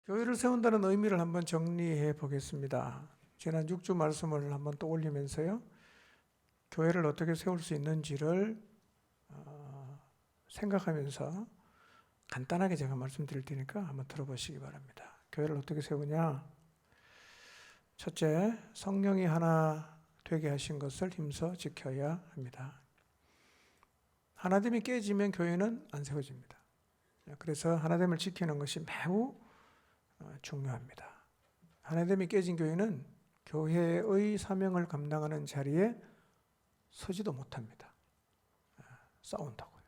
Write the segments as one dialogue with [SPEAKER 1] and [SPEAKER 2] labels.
[SPEAKER 1] 교회를 세운다는 의미를 한번 정리해 보겠습니다. 지난 6주 말씀을 한번 떠올리면서요. 교회를 어떻게 세울 수 있는지를 생각하면서 간단하게 제가 말씀드릴 테니까 한번 들어보시기 바랍니다. 교회를 어떻게 세우냐? 첫째, 성령이 하나 되게 하신 것을 힘써 지켜야 합니다. 하나됨이 깨지면 교회는 안 세워집니다. 그래서 하나됨을 지키는 것이 매우 중요합니다. 하나됨이 깨진 교회는 교회의 사명을 감당하는 자리에 서지도 못합니다. 싸운다고요.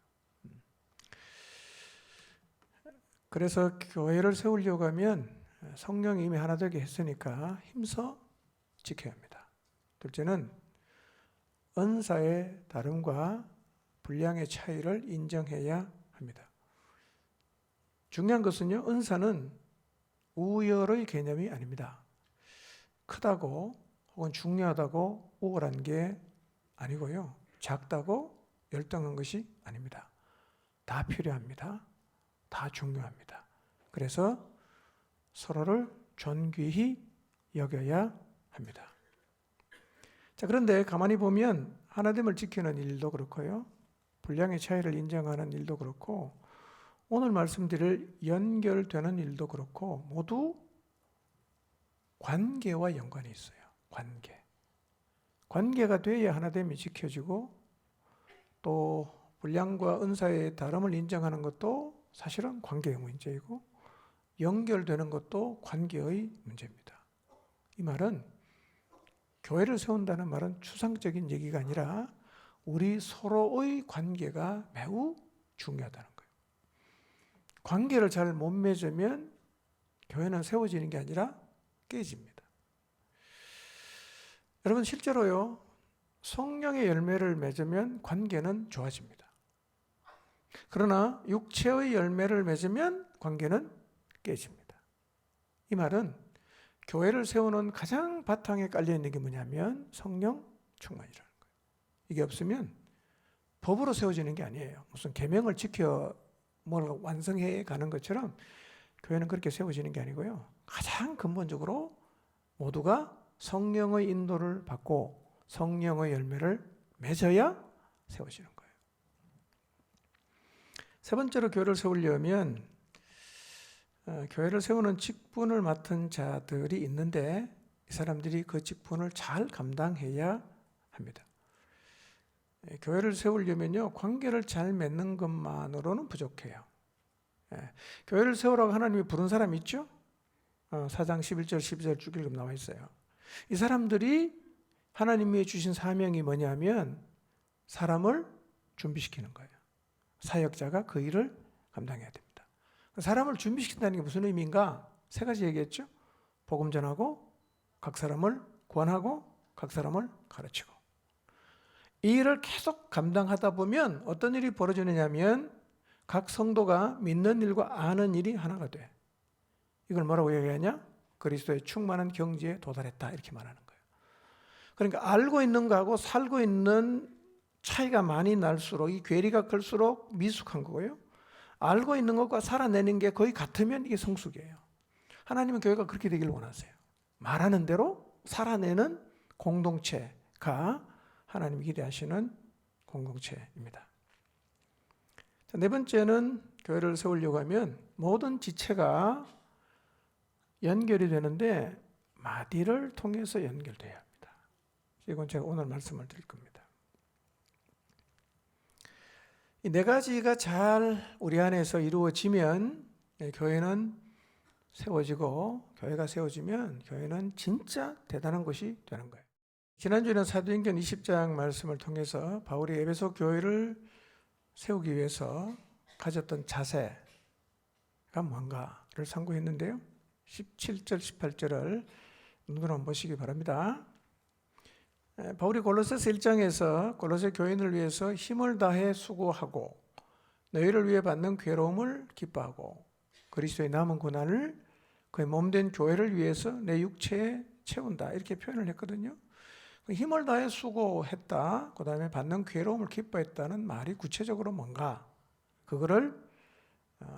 [SPEAKER 1] 그래서 교회를 세우려고 하면 성령이 이미 하나 되게 했으니까 힘써 지켜야 합니다. 둘째는 은사의 다름과 분량의 차이를 인정해야 합니다. 중요한 것은요, 은사는 우열의 개념이 아닙니다. 크다고 혹은 중요하다고 우월한 게 아니고요. 작다고 열등한 것이 아닙니다. 다 필요합니다. 다 중요합니다. 그래서 서로를 존귀히 여겨야 합니다. 자, 그런데 가만히 보면 하나됨을 지키는 일도 그렇고요. 분량의 차이를 인정하는 일도 그렇고 오늘 말씀드릴 연결되는 일도 그렇고 모두 관계와 연관이 있어요. 관계가 돼야 하나됨이 지켜지고 또 분량과 은사의 다름을 인정하는 것도 사실은 관계의 문제이고 연결되는 것도 관계의 문제입니다. 이 말은 교회를 세운다는 말은 추상적인 얘기가 아니라 우리 서로의 관계가 매우 중요하다는 거예요. 관계를 잘 못 맺으면 교회는 세워지는 게 아니라 깨집니다. 여러분 실제로요, 성령의 열매를 맺으면 관계는 좋아집니다. 그러나 육체의 열매를 맺으면 관계는 깨집니다. 이 말은 교회를 세우는 가장 바탕에 깔려있는 게 뭐냐면 성령 충만이라는 거예요. 이게 없으면 법으로 세워지는 게 아니에요. 무슨 계명을 지켜 뭘 완성해 가는 것처럼 교회는 그렇게 세워지는 게 아니고요. 가장 근본적으로 모두가 성령의 인도를 받고 성령의 열매를 맺어야 세워지는 거예요. 세 번째로 교회를 세우려면 교회를 세우는 직분을 맡은 자들이 있는데 이 사람들이 그 직분을 잘 감당해야 합니다. 교회를 세우려면요, 관계를 잘 맺는 것만으로는 부족해요. 교회를 세우라고 하나님이 부른 사람이 있죠? 4장 11절 12절 쭉 읽으면 나와 있어요. 이 사람들이 하나님이 주신 사명이 뭐냐면 사람을 준비시키는 거예요. 사역자가 그 일을 감당해야 됩니다. 사람을 준비시킨다는 게 무슨 의미인가? 세 가지 얘기했죠. 복음 전하고 각 사람을 구원하고 각 사람을 가르치고. 이 일을 계속 감당하다 보면 어떤 일이 벌어지느냐면 각 성도가 믿는 일과 아는 일이 하나가 돼. 이걸 뭐라고 얘기하냐? 그리스도의 충만한 경지에 도달했다 이렇게 말하는 거예요. 그러니까 알고 있는 거하고 살고 있는 차이가 많이 날수록 이 괴리가 클수록 미숙한 거고요. 알고 있는 것과 살아내는 게 거의 같으면 이게 성숙이에요. 하나님은 교회가 그렇게 되기를 원하세요. 말하는 대로 살아내는 공동체가 하나님이 기대하시는 공동체입니다. 네 번째는 교회를 세우려고 하면 모든 지체가 연결이 되는데 마디를 통해서 연결돼야 합니다. 이건 제가 오늘 말씀을 드릴 겁니다. 이 네 가지가 잘 우리 안에서 이루어지면 교회는 세워지고 교회가 세워지면 교회는 진짜 대단한 것이 되는 거예요. 지난주에는 사도행전 20장 말씀을 통해서 바울이 에베소 교회를 세우기 위해서 가졌던 자세가 뭔가를 상고했는데요. 17절, 18절을 눈으로 한번 보시기 바랍니다. 바울이 골로새서 1장에서 골로새 교인을 위해서 힘을 다해 수고하고 너희를 위해 받는 괴로움을 기뻐하고 그리스도의 남은 고난을 그의 몸된 교회를 위해서 내 육체에 채운다 이렇게 표현을 했거든요. 힘을 다해 수고했다. 그 다음에 받는 괴로움을 기뻐했다는 말이 구체적으로 뭔가? 그거를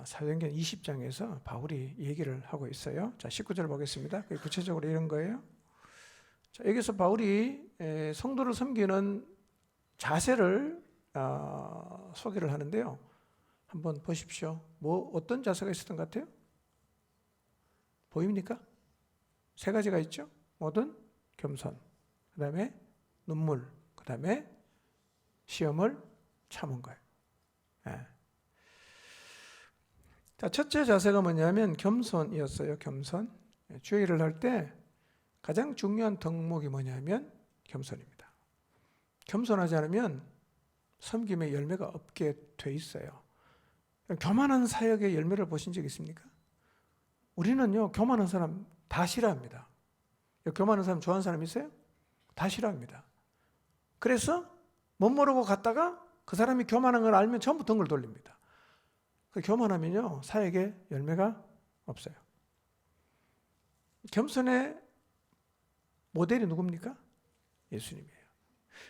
[SPEAKER 1] 사도행전 20장에서 바울이 얘기를 하고 있어요. 자, 19절 보겠습니다. 구체적으로 이런 거예요. 자, 여기서 바울이 성도를 섬기는 자세를 소개를 하는데요. 한번 보십시오. 어떤 자세가 있었던 것 같아요? 보입니까? 세 가지가 있죠. 뭐든 겸손, 그 다음에 눈물, 그 다음에 시험을 참은 거예요. 예. 자, 첫째 자세가 뭐냐면 겸손이었어요. 겸손. 주의를 할 때 가장 중요한 덕목이 뭐냐면 겸손입니다. 겸손하지 않으면 섬김의 열매가 없게 돼 있어요. 교만한 사역의 열매를 보신 적 있습니까? 우리는요, 교만한 사람 다 싫어합니다. 교만한 사람 좋아하는 사람 있어요? 다 싫어합니다. 그래서 못 모르고 갔다가 그 사람이 교만한 걸 알면 전부 등을 돌립니다. 교만하면요, 사역에 열매가 없어요. 겸손의 모델이 누굽니까? 예수님이에요.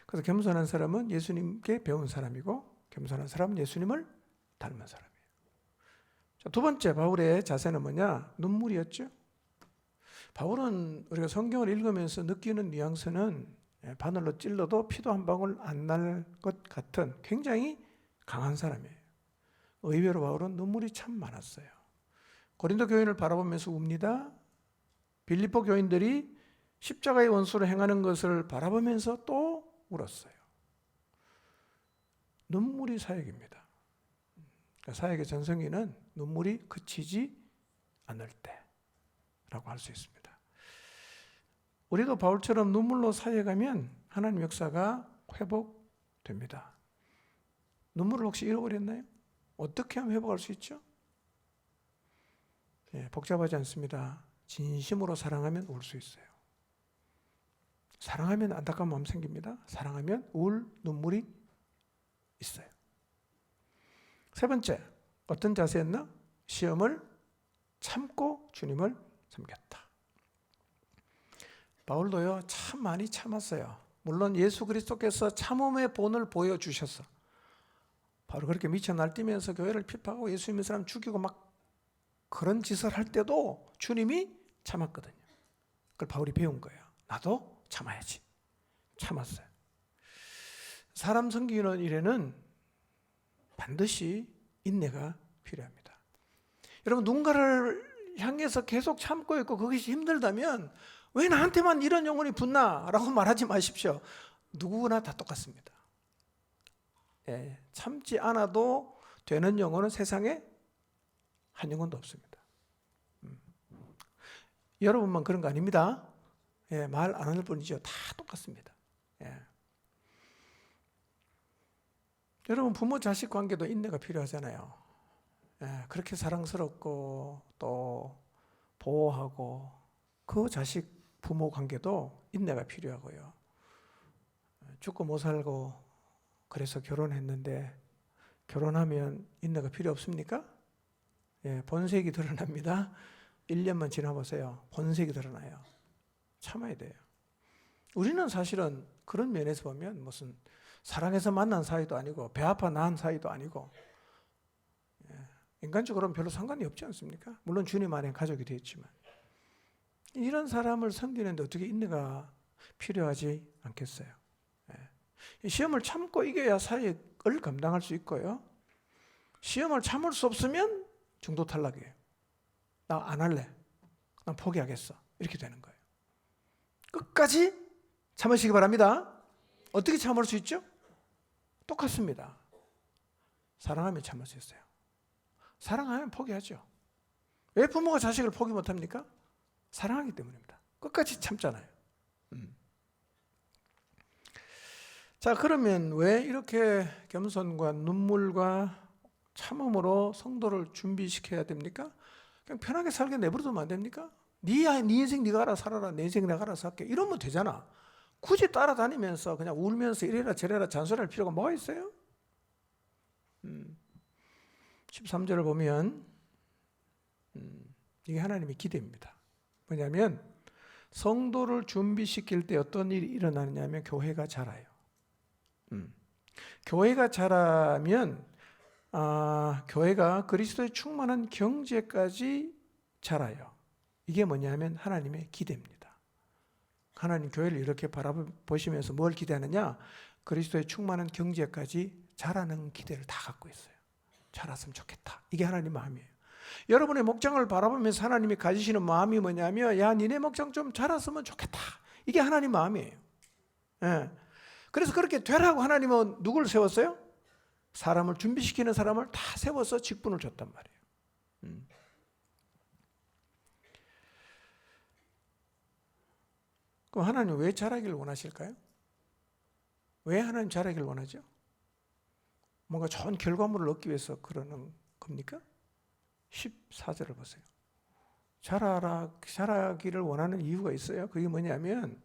[SPEAKER 1] 그래서 겸손한 사람은 예수님께 배운 사람이고 겸손한 사람은 예수님을 닮은 사람이에요. 자, 두 번째 바울의 자세는 뭐냐? 눈물이었죠. 바울은 우리가 성경을 읽으면서 느끼는 뉘앙스는 바늘로 찔러도 피도 한 방울 안 날 것 같은 굉장히 강한 사람이에요. 의외로 바울은 눈물이 참 많았어요. 고린도 교인을 바라보면서 웁니다. 빌립보 교인들이 십자가의 원수로 행하는 것을 바라보면서 또 울었어요. 눈물이 사역입니다. 사역의 전성기는 눈물이 그치지 않을 때라고 할 수 있습니다. 우리도 바울처럼 눈물로 사역하면 하나님 역사가 회복됩니다. 눈물을 혹시 잃어버렸나요? 어떻게 하면 회복할 수 있죠? 복잡하지 않습니다. 진심으로 사랑하면 울 수 있어요. 사랑하면 안타까운 마음 생깁니다. 사랑하면 울 눈물이 있어요. 세 번째, 어떤 자세였나? 시험을 참고 주님을 섬겼다. 바울도요, 참 많이 참았어요. 물론 예수 그리스도께서 참음의 본을 보여주셔서 바로 그렇게 미쳐 날뛰면서 교회를 핍박하고 예수 믿는 사람 죽이고 막 그런 짓을 할 때도 주님이 참았거든요. 그걸 바울이 배운 거예요. 나도 참아야지. 참았어요. 사람 섬기는 일에는 반드시 인내가 필요합니다. 여러분, 누군가를 향해서 계속 참고 있고 그것이 힘들다면 왜 나한테만 이런 영혼이 붙나? 라고 말하지 마십시오. 누구나 다 똑같습니다. 참지 않아도 되는 영혼은 세상에 한 영혼도 없습니다. 여러분만 그런 거 아닙니다. 말 안 하는 뿐이죠. 다 똑같습니다. 여러분, 부모 자식 관계도 인내가 필요하잖아요. 그렇게 사랑스럽고 또 보호하고 그 자식 부모 관계도 인내가 필요하고요. 죽고 못 살고 그래서 결혼했는데 결혼하면 인내가 필요 없습니까? 본색이 드러납니다. 1년만 지나보세요. 본색이 드러나요. 참아야 돼요. 우리는 사실은 그런 면에서 보면 무슨 사랑해서 만난 사이도 아니고 배 아파 낳은 사이도 아니고 인간적으로는 별로 상관이 없지 않습니까? 물론 주님 안에 가족이 되었지만 이런 사람을 섬기는데 어떻게 인내가 필요하지 않겠어요? 시험을 참고 이겨야 사역을 감당할 수 있고요. 시험을 참을 수 없으면 중도 탈락이에요. 나 안 할래. 난 포기하겠어. 이렇게 되는 거예요. 끝까지 참으시기 바랍니다. 어떻게 참을 수 있죠? 똑같습니다. 사랑하면 참을 수 있어요. 사랑하면 포기하죠. 왜 부모가 자식을 포기 못합니까? 사랑하기 때문입니다. 끝까지 참잖아요. 자, 그러면 왜 이렇게 겸손과 눈물과 참음으로 성도를 준비시켜야 됩니까? 그냥 편하게 살게 내버려두면 안 됩니까? 네 인생 네가 알아서 살아라. 내 인생 내가 알아서 할게. 이러면 되잖아. 굳이 따라다니면서 그냥 울면서 이래라 저래라 잔소리할 필요가 뭐가 있어요? 13절을 보면 이게 하나님의 기대입니다. 뭐냐면 성도를 준비시킬 때 어떤 일이 일어나느냐면 교회가 자라요. 교회가 자라면 교회가 그리스도의 충만한 경지에까지 자라요. 이게 뭐냐면 하나님의 기대입니다. 하나님 교회를 이렇게 바라보시면서 뭘 기대하느냐? 그리스도의 충만한 경지에까지 자라는 기대를 다 갖고 있어요. 자랐으면 좋겠다. 이게 하나님 마음이에요. 여러분의 목장을 바라보면서 하나님이 가지시는 마음이 뭐냐면, 야, 니네 목장 좀 자랐으면 좋겠다. 이게 하나님 마음이에요. 예. 그래서 그렇게 되라고 하나님은 누구를 세웠어요? 사람을 준비시키는 사람을 다 세워서 직분을 줬단 말이에요. 그럼 하나님 왜 자라기를 원하실까요? 왜 하나님 자라기를 원하죠? 뭔가 좋은 결과물을 얻기 위해서 그러는 겁니까? 14절을 보세요. 자라기를 원하는 이유가 있어요. 그게 뭐냐면,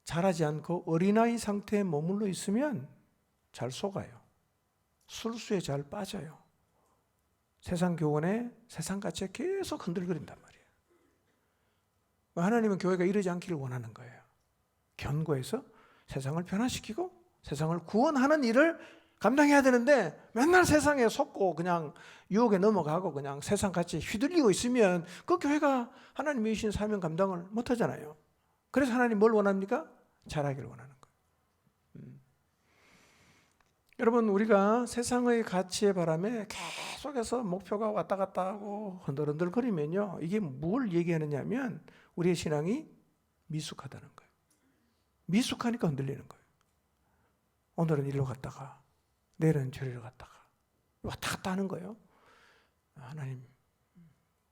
[SPEAKER 1] 자라지 않고 어린아이 상태에 머물러 있으면 잘 속아요. 술수에 잘 빠져요. 세상 교훈에 세상 가치에 계속 흔들거린단 말이에요. 하나님은 교회가 이러지 않기를 원하는 거예요. 견고해서 세상을 변화시키고 세상을 구원하는 일을 감당해야 되는데, 맨날 세상에 속고 그냥 유혹에 넘어가고 그냥 세상 가치에 휘둘리고 있으면 그 교회가 하나님이 주신 사명 감당을 못하잖아요. 그래서 하나님 뭘 원합니까? 자라기를 원하는 거예요. 여러분, 우리가 세상의 가치의 바람에 계속해서 목표가 왔다 갔다 하고 흔들흔들거리면요, 이게 뭘 얘기하느냐면 우리의 신앙이 미숙하다는 거예요. 미숙하니까 흔들리는 거예요. 오늘은 일로 갔다가 내일은 저리로 갔다가 왔다 갔다 하는 거예요. 하나님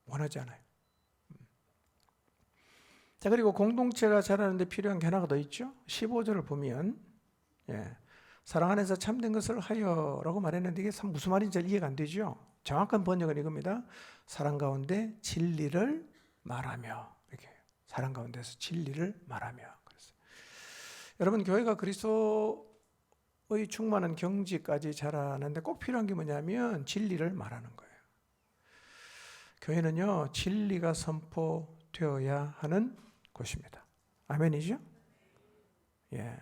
[SPEAKER 1] 원하지 않아요. 자, 그리고 공동체가 자라는데 필요한 게 하나가 더 있죠. 15절을 보면, 사랑 안에서 참된 것을 하여라고 말했는데 이게 무슨 말인지 잘 이해가 안 되죠. 정확한 번역은 이겁니다. 사랑 가운데 진리를 말하며, 이렇게 사랑 가운데서 진리를 말하며. 그래서 여러분, 교회가 그리스도의 충만한 경지까지 자라는데 꼭 필요한 게 뭐냐면 진리를 말하는 거예요. 교회는요, 진리가 선포되어야 하는 곳입니다. 아멘이죠? 예.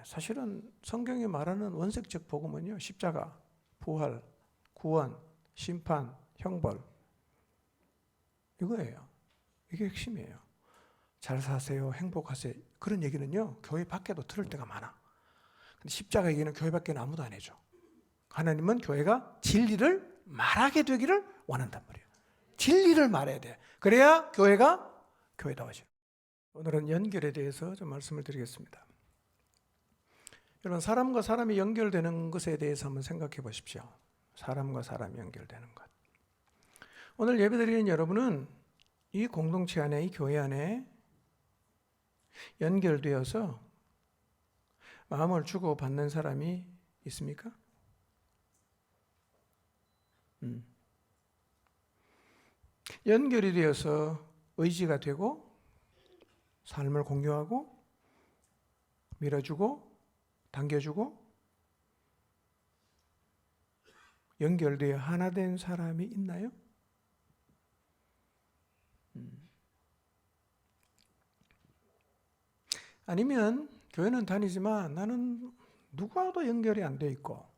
[SPEAKER 1] 사실은 성경이 말하는 원색적 복음은요, 십자가, 부활, 구원, 심판, 형벌, 이거예요. 이게 핵심이에요. 잘 사세요, 행복하세요. 그런 얘기는요, 교회 밖에도 들을 때가 많아. 근데 십자가 얘기는 교회 밖에는 아무도 안 해줘. 하나님은 교회가 진리를 말하게 되기를 원한단 말이에요. 진리를 말해야 돼. 그래야 교회가 교회다워져요. 오늘은 연결에 대해서 좀 말씀을 드리겠습니다. 여러분, 사람과 사람이 연결되는 것에 대해서 한번 생각해 보십시오. 사람과 사람이 연결되는 것. 오늘 예배드리는 여러분은 이 공동체 안에, 이 교회 안에 연결되어서 마음을 주고받는 사람이 있습니까? 연결이 되어서 의지가 되고 삶을 공유하고 밀어주고 당겨주고 연결되어 하나 된 사람이 있나요? 아니면 교회는 다니지만 나는 누구와도 연결이 안 돼 있고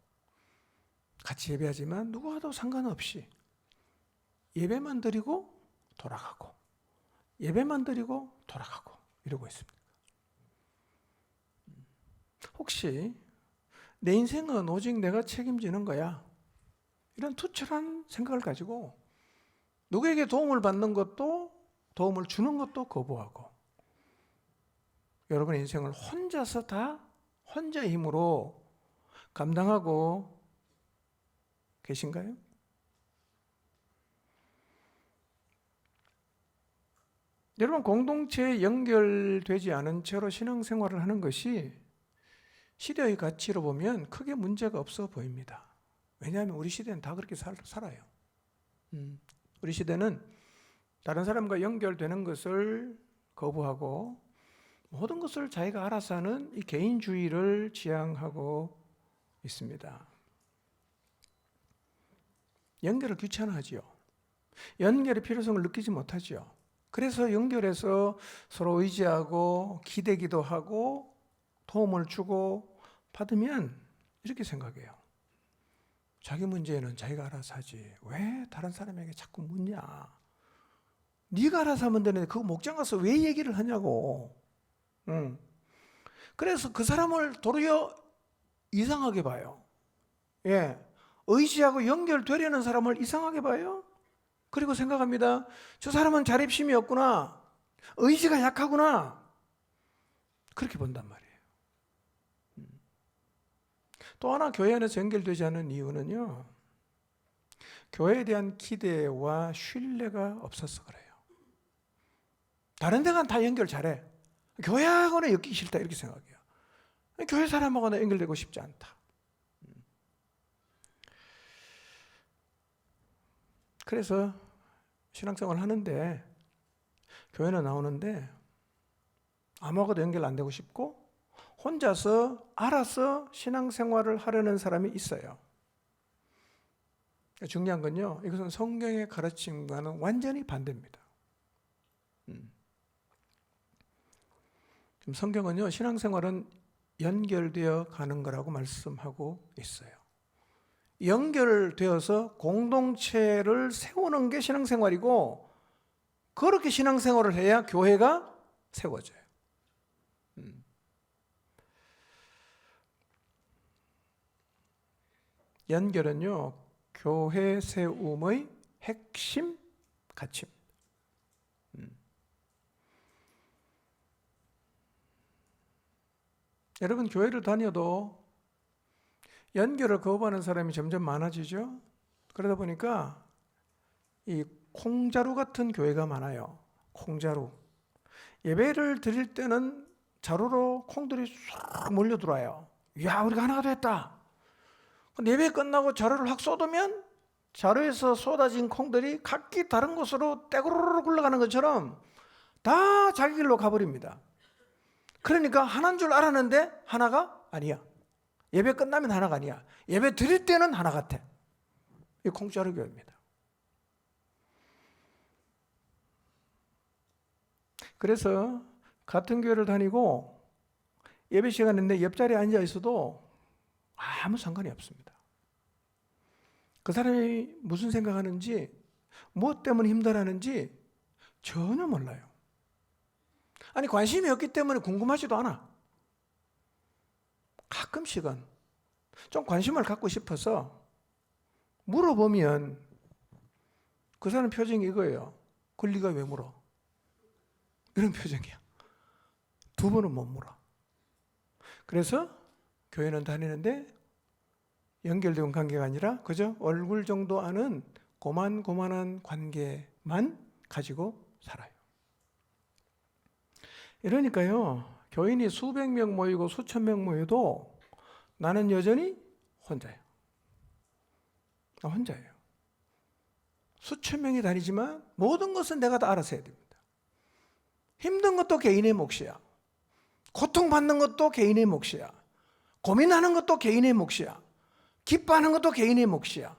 [SPEAKER 1] 같이 예배하지만 누구와도 상관없이 예배만 드리고 돌아가고 예배만 드리고 돌아가고 이러고 있습니다. 혹시 내 인생은 오직 내가 책임지는 거야, 이런 투철한 생각을 가지고 누구에게 도움을 받는 것도 도움을 주는 것도 거부하고 여러분의 인생을 혼자서 다 혼자의 힘으로 감당하고 계신가요? 여러분, 공동체에 연결되지 않은 채로 신앙생활을 하는 것이 시대의 가치로 보면 크게 문제가 없어 보입니다. 왜냐하면 우리 시대는 다 그렇게 살아요. 우리 시대는 다른 사람과 연결되는 것을 거부하고 모든 것을 자기가 알아서 하는 이 개인주의를 지향하고 있습니다. 연결을 귀찮아하지요. 연결의 필요성을 느끼지 못하지요. 그래서 연결해서 서로 의지하고 기대기도 하고 도움을 주고 받으면 이렇게 생각해요. 자기 문제는 자기가 알아서 하지. 왜 다른 사람에게 자꾸 묻냐? 네가 알아서 하면 되는데 그 목장 가서 왜 얘기를 하냐고. 응. 그래서 그 사람을 도리어 이상하게 봐요. 예. 의지하고 연결되려는 사람을 이상하게 봐요. 그리고 생각합니다. 저 사람은 자립심이 없구나. 의지가 약하구나. 그렇게 본단 말이에요. 또 하나 교회 안에서 연결되지 않는 이유는요, 교회에 대한 기대와 신뢰가 없어서 그래요. 다른 데는 다 연결 잘해. 교회하고는 엮이기 싫다 이렇게 생각해요. 교회 사람하고는 연결되고 싶지 않다. 그래서 신앙생활 하는데, 교회는 나오는데 아무하고도 연결 안 되고 싶고 혼자서 알아서 신앙생활을 하려는 사람이 있어요. 중요한 건요, 이것은 성경의 가르침과는 완전히 반대입니다. 성경은요, 신앙생활은 연결되어 가는 거라고 말씀하고 있어요. 연결되어서 공동체를 세우는 게 신앙생활이고, 그렇게 신앙생활을 해야 교회가 세워져요. 연결은요, 교회 세움의 핵심 가치입니다. 여러분, 교회를 다녀도 연결을 거부하는 사람이 점점 많아지죠. 그러다 보니까 이 콩자루 같은 교회가 많아요. 콩자루. 예배를 드릴 때는 자루로 콩들이 쏙 몰려들어와요. 야, 우리가 하나가 됐다. 예배 끝나고 자루를 확 쏟으면 자루에서 쏟아진 콩들이 각기 다른 곳으로 떼구르르 굴러가는 것처럼 다 자기 길로 가버립니다. 그러니까 하나인 줄 알았는데 하나가 아니야. 예배 끝나면 하나가 아니야. 예배 드릴 때는 하나 같아. 이 콩자루 교회입니다. 그래서 같은 교회를 다니고 예배 시간인데 옆자리에 앉아 있어도 아무 상관이 없습니다. 그 사람이 무슨 생각하는지, 무엇 때문에 힘들어하는지 전혀 몰라요. 아니, 관심이 없기 때문에 궁금하지도 않아. 가끔씩은 좀 관심을 갖고 싶어서 물어보면 그 사람 표정이 이거예요. 그걸 네가 왜 물어? 이런 표정이야. 두 번은 못 물어. 그래서 교회는 다니는데 연결된 관계가 아니라 그저 얼굴 정도 아는 고만고만한 관계만 가지고 살아요. 이러니까요, 교인이 수백 명 모이고 수천 명 모여도 나는 여전히 혼자예요. 나 혼자예요. 수천 명이 다니지만 모든 것은 내가 다 알아서 해야 됩니다. 힘든 것도 개인의 몫이야. 고통받는 것도 개인의 몫이야. 고민하는 것도 개인의 몫이야. 기뻐하는 것도 개인의 몫이야.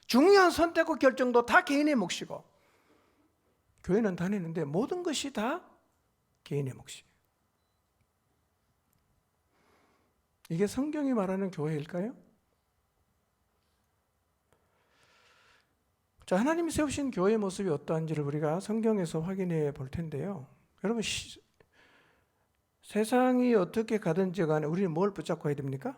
[SPEAKER 1] 중요한 선택과 결정도 다 개인의 몫이고, 교회는 다니는데 모든 것이 다 개인의 몫이에요. 이게 성경이 말하는 교회일까요? 자, 하나님이 세우신 교회의 모습이 어떠한지를 우리가 성경에서 확인해 볼 텐데요. 여러분, 세상이 어떻게 가든지 간에 우리는 뭘 붙잡고 가야 됩니까?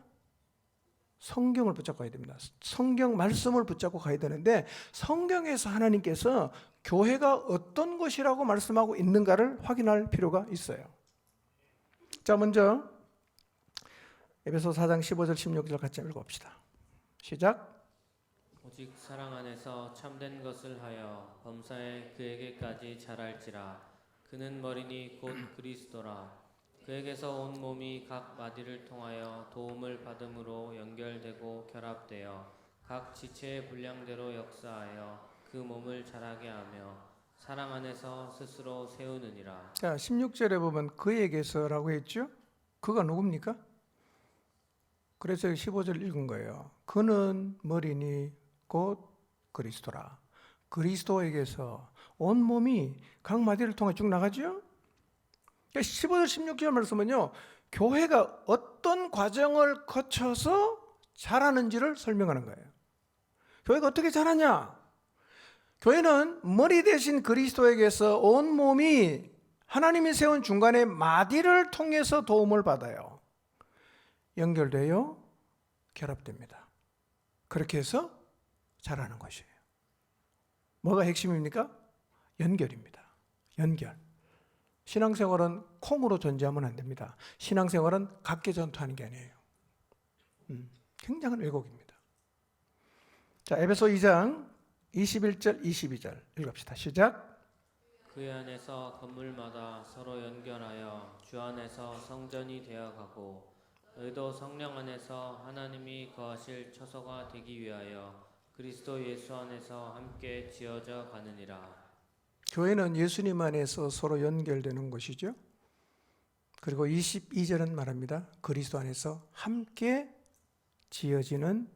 [SPEAKER 1] 성경을 붙잡고 가야 됩니다. 성경 말씀을 붙잡고 가야 되는데, 성경에서 하나님께서 교회가 어떤 것이라고 말씀하고 있는가를 확인할 필요가 있어요. 자, 먼저 에베소 4장 15절 16절 같이 읽어봅시다. 시작.
[SPEAKER 2] 오직 사랑 안에서 참된 것을 하여 범사에 그에게까지 자랄지라. 그는 머리니 곧 그리스도라. 그에게서 온 몸이 각 마디를 통하여 도움을 받음으로 연결되고 결합되어 각 지체의 분량대로 역사하여 그 몸을 자라게 하며 사랑 안에서 스스로 세우느니라.
[SPEAKER 1] 자, 16절에 보면 그에게서라고 했죠? 그가 누굽니까? 그래서 15절 읽은 거예요. 그는 머리니 곧 그리스도라. 그리스도에게서 온 몸이 각 마디를 통해 쭉 나가죠? 15절 16절 말씀은요, 교회가 어떤 과정을 거쳐서 자라는지를 설명하는 거예요. 교회가 어떻게 자라냐? 교회는 머리 대신 그리스도에게서 온 몸이 하나님이 세운 중간에 마디를 통해서 도움을 받아요. 연결돼요. 결합됩니다. 그렇게 해서 자라는 것이에요. 뭐가 핵심입니까? 연결입니다. 연결. 신앙생활은 콩으로 존재하면 안 됩니다. 신앙생활은 각계전투하는 게 아니에요. 굉장한 왜곡입니다. 자, 에베소 2장 21절 22절 읽읍시다. 시작.
[SPEAKER 2] 그 안에서 건물마다 서로 연결하여 주 안에서 성전이 되어가고 너희도 성령 안에서 하나님이 거하실 처소가 되기 위하여 그리스도 예수 안에서 함께 지어져 가느니라.
[SPEAKER 1] 교회는 예수님 안에서 서로 연결되는 것이죠. 그리고 22절은 말합니다. 그리스도 안에서 함께 지어지는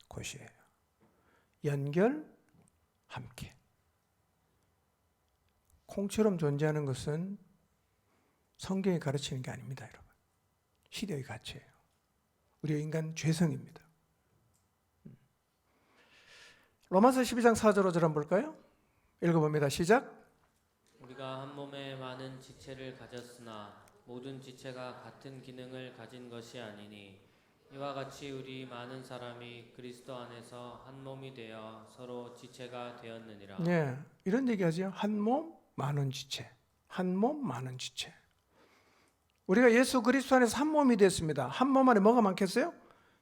[SPEAKER 1] 곳이에요. 연결, 함께. 콩처럼 존재하는 것은 성경이 가르치는 게 아닙니다, 여러분. 시대의 가치예요. 우리의 인간 죄성입니다. 로마서 12장 4절 5절 한번 볼까요? 읽어봅니다. 시작.
[SPEAKER 2] 우리가 한 몸에 많은 지체를 가졌으나 모든 지체가 같은 기능을 가진 것이 아니니 이와 같이 우리 많은 사람이 그리스도 안에서 한 몸이 되어 서로 지체가 되었느니라.
[SPEAKER 1] 네, 이런 얘기하죠. 한 몸, 많은 지체. 한 몸, 많은 지체. 우리가 예수 그리스도 안에서 한 몸이 됐습니다. 한 몸 안에 뭐가 많겠어요?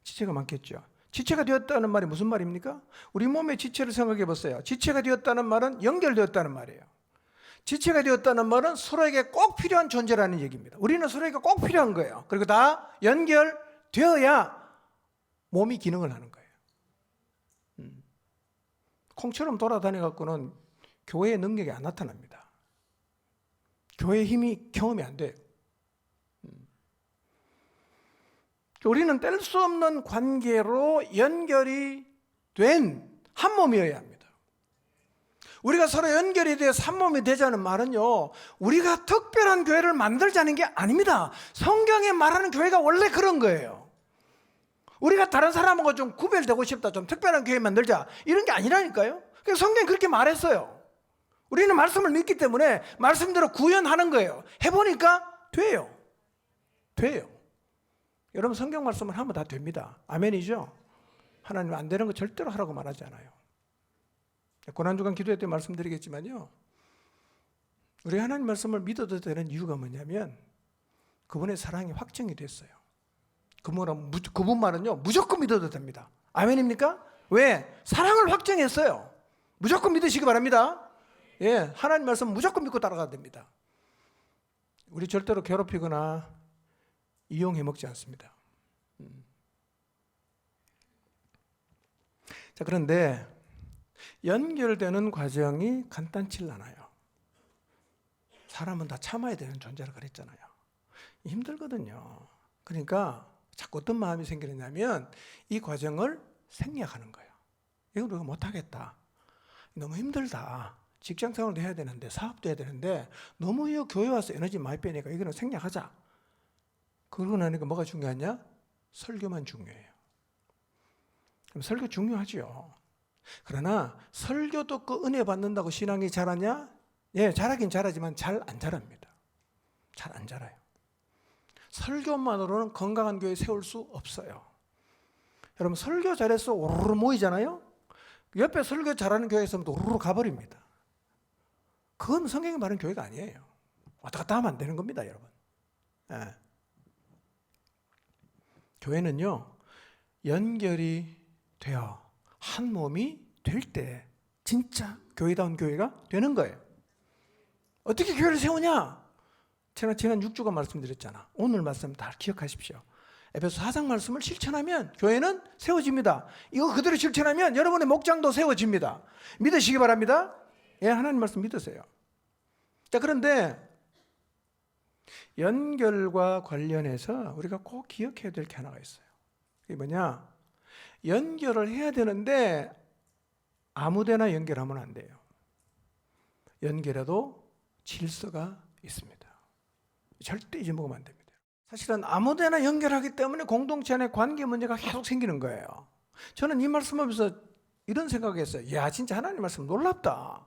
[SPEAKER 1] 지체가 많겠죠. 지체가 되었다는 말이 무슨 말입니까? 우리 몸의 지체를 생각해 보세요. 지체가 되었다는 말은 연결되었다는 말이에요. 지체가 되었다는 말은 서로에게 꼭 필요한 존재라는 얘기입니다. 우리는 서로에게 꼭 필요한 거예요. 그리고 다 연결되어야 몸이 기능을 하는 거예요. 콩처럼 돌아다녀 갖고는 교회의 능력이 안 나타납니다. 교회의 힘이 경험이 안 돼요. 우리는 뗄 수 없는 관계로 연결이 된 한 몸이어야 합니다. 우리가 서로 연결이 돼서 한 몸이 되자는 말은요, 우리가 특별한 교회를 만들자는 게 아닙니다. 성경에 말하는 교회가 원래 그런 거예요. 우리가 다른 사람하고 좀 구별되고 싶다, 좀 특별한 교회 만들자, 이런 게 아니라니까요. 성경이 그렇게 말했어요. 우리는 말씀을 믿기 때문에 말씀대로 구현하는 거예요. 해보니까 돼요. 여러분, 성경 말씀을 하면 다 됩니다. 아멘이죠? 하나님 안 되는 거 절대로 하라고 말하지 않아요. 고난주간 기도회 때 말씀드리겠지만요, 우리 하나님 말씀을 믿어도 되는 이유가 뭐냐면 그분의 사랑이 확정이 됐어요. 그분 말은요 무조건 믿어도 됩니다. 아멘입니까? 왜? 사랑을 확정했어요. 무조건 믿으시기 바랍니다. 예, 하나님 말씀 무조건 믿고 따라가야 됩니다. 우리 절대로 괴롭히거나 이용해 먹지 않습니다. 자, 그런데 연결되는 과정이 간단치 않아요. 사람은 다 참아야 되는 존재라 그랬잖아요. 힘들거든요. 그러니까 자꾸 어떤 마음이 생기느냐면 이 과정을 생략하는 거예요. 이건 우리가 못하겠다. 너무 힘들다. 직장생활도 해야 되는데, 사업도 해야 되는데 너무 이 교회 와서 에너지 많이 빼니까 이거는 생략하자. 그러고 나니까 뭐가 중요하냐? 설교만 중요해요. 그럼 설교 중요하죠. 그러나 설교도 그 은혜 받는다고 신앙이 자라냐? 예, 자라긴 자라지만 잘 안 자랍니다. 잘 안 자라요. 설교만으로는 건강한 교회 세울 수 없어요. 여러분, 설교 잘해서 오르르 모이잖아요. 옆에 설교 잘하는 교회 있으면 오르르 가버립니다. 그건 성경이 말하는 교회가 아니에요. 왔다 갔다 하면 안 되는 겁니다, 여러분. 예. 교회는요, 연결이 되어 한 몸이 될 때 진짜 교회다운 교회가 되는 거예요. 어떻게 교회를 세우냐? 제가 지난 6주간 말씀드렸잖아. 오늘 말씀 다 기억하십시오. 에베소 4장 말씀을 실천하면 교회는 세워집니다. 이거 그대로 실천하면 여러분의 목장도 세워집니다. 믿으시기 바랍니다. 예, 하나님 말씀 믿으세요. 자, 그런데 연결과 관련해서 우리가 꼭 기억해야 될 게 하나가 있어요. 그게 뭐냐? 연결을 해야 되는데 아무데나 연결하면 안 돼요. 연결해도 질서가 있습니다. 절대 잊어먹으면 안 됩니다. 사실은 아무데나 연결하기 때문에 공동체 안에 관계 문제가 계속 생기는 거예요. 저는 이 말씀하면서 이런 생각했어요. 야, 진짜 하나님 말씀 놀랍다.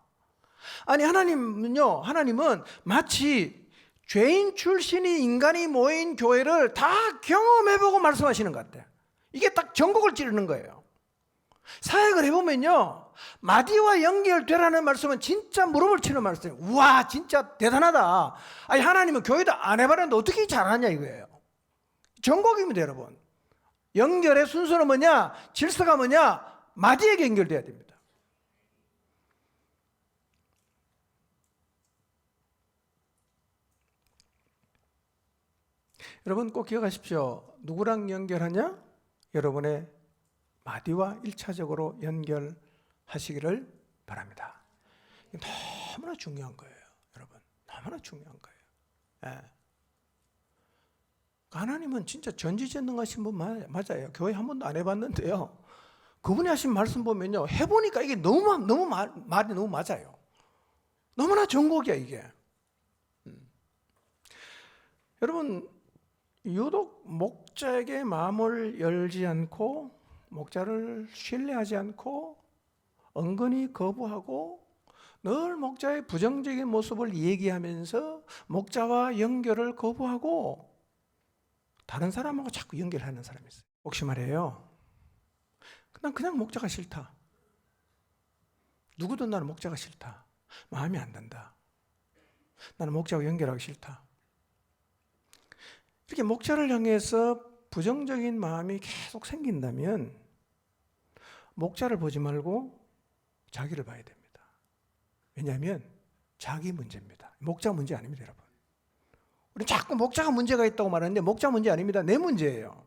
[SPEAKER 1] 아니, 하나님은 마치 죄인 출신이 인간이 모인 교회를 다 경험해보고 말씀하시는 것 같아요. 이게 딱 전곡을 찌르는 거예요. 사역을 해보면요, 마디와 연결되라는 말씀은 진짜 무릎을 치는 말씀이에요. 우와, 진짜 대단하다. 아니, 하나님은 교회도 안 해봤는데 어떻게 잘하냐 이거예요. 전곡입니다, 여러분. 연결의 순서는 뭐냐? 질서가 뭐냐? 마디에게 연결돼야 됩니다. 여러분 꼭 기억하십시오. 누구랑 연결하냐? 여러분의 마디와 1차적으로 연결하시기를 바랍니다. 너무나 중요한 거예요, 여러분. 너무나 중요한 거예요. 예. 하나님은 진짜 전지전능하신 분 맞아요. 교회 한 번도 안 해봤는데요. 그분이 하신 말씀 보면요, 해보니까 이게 말이 너무 맞아요. 너무나 정곡이야 이게. 여러분, 유독 목자에게 마음을 열지 않고 목자를 신뢰하지 않고 은근히 거부하고 늘 목자의 부정적인 모습을 얘기하면서 목자와 연결을 거부하고 다른 사람하고 자꾸 연결하는 사람이 있어요. 혹시 말이에요, 난 그냥 목자가 싫다. 누구든 나는 목자가 싫다. 마음이 안 든다. 나는 목자하고 연결하기 싫다. 이렇게 목자를 향해서 부정적인 마음이 계속 생긴다면 목자를 보지 말고 자기를 봐야 됩니다. 왜냐하면 자기 문제입니다. 목자 문제 아닙니다, 여러분. 우리 자꾸 목자가 문제가 있다고 말하는데 목자 문제 아닙니다. 내 문제예요.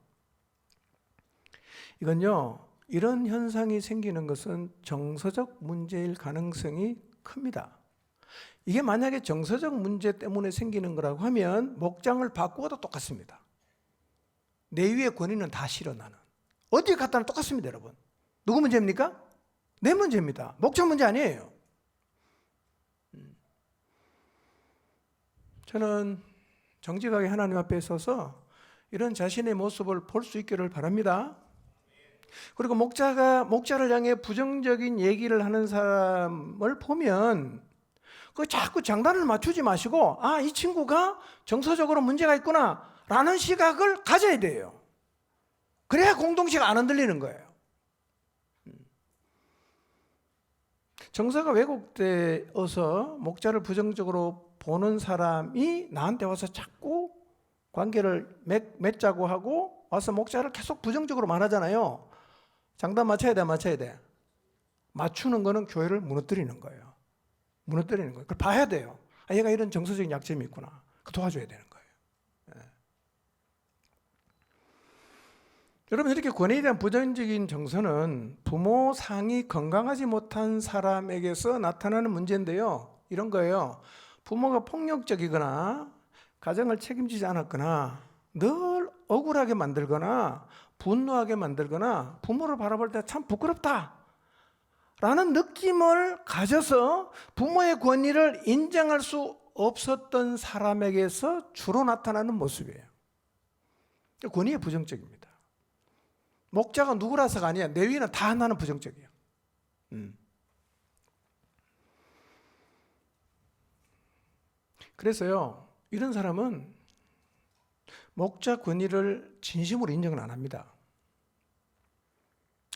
[SPEAKER 1] 이건요, 이런 현상이 생기는 것은 정서적 문제일 가능성이 큽니다. 이게 만약에 정서적 문제 때문에 생기는 거라고 하면 목장을 바꾸어도 똑같습니다. 내 위의 권위는 다 싫어 나는. 어디에 갖다는 똑같습니다, 여러분. 누구 문제입니까? 내 문제입니다. 목장 문제 아니에요. 저는 정직하게 하나님 앞에 서서 이런 자신의 모습을 볼 수 있기를 바랍니다. 그리고 목자를 향해 부정적인 얘기를 하는 사람을 보면 그 자꾸 장단을 맞추지 마시고, 아, 이 친구가 정서적으로 문제가 있구나 라는 시각을 가져야 돼요. 그래야 공동체가 안 흔들리는 거예요. 정서가 왜곡되어서 목자를 부정적으로 보는 사람이 나한테 와서 자꾸 관계를 맺자고 하고 와서 목자를 계속 부정적으로 말하잖아요. 장단 맞춰야 돼, 맞춰야 돼. 맞추는 거는 교회를 무너뜨리는 거예요. 무너뜨리는 거예요. 그걸 봐야 돼요. 아, 얘가 이런 정서적인 약점이 있구나. 도와줘야 되는 거예요. 예. 여러분, 이렇게 권위에 대한 부정적인 정서는 부모 상이 건강하지 못한 사람에게서 나타나는 문제인데요. 이런 거예요. 부모가 폭력적이거나 가정을 책임지지 않았거나 늘 억울하게 만들거나 분노하게 만들거나 부모를 바라볼 때 참 부끄럽다 라는 느낌을 가져서 부모의 권위를 인정할 수 없었던 사람에게서 주로 나타나는 모습이에요. 권위의 부정적입니다. 목자가 누구라서가 아니야. 내 위는 다 나는 부정적이에요. 그래서요, 이런 사람은 목자 권위를 진심으로 인정을 안 합니다.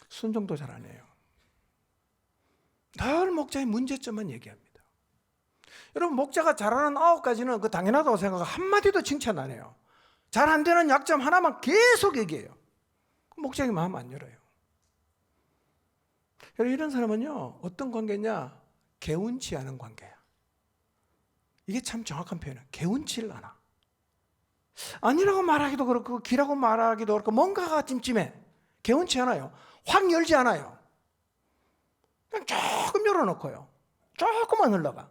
[SPEAKER 1] 순종도 잘 안 해요. 늘 목자의 문제점만 얘기합니다. 여러분, 목자가 잘하는 9가지는 그 당연하다고 생각하고 한마디도 칭찬 안 해요. 잘 안 되는 약점 하나만 계속 얘기해요. 목자에게 마음 안 열어요. 여러분, 이런 사람은요, 어떤 관계냐? 개운치 않은 관계야. 이게 참 정확한 표현이에요. 개운치를 않아. 아니라고 말하기도 그렇고 기라고 말하기도 그렇고 뭔가가 찜찜해. 개운치 않아요. 확 열지 않아요. 그냥 조금 열어놓고요. 조금만 흘러가.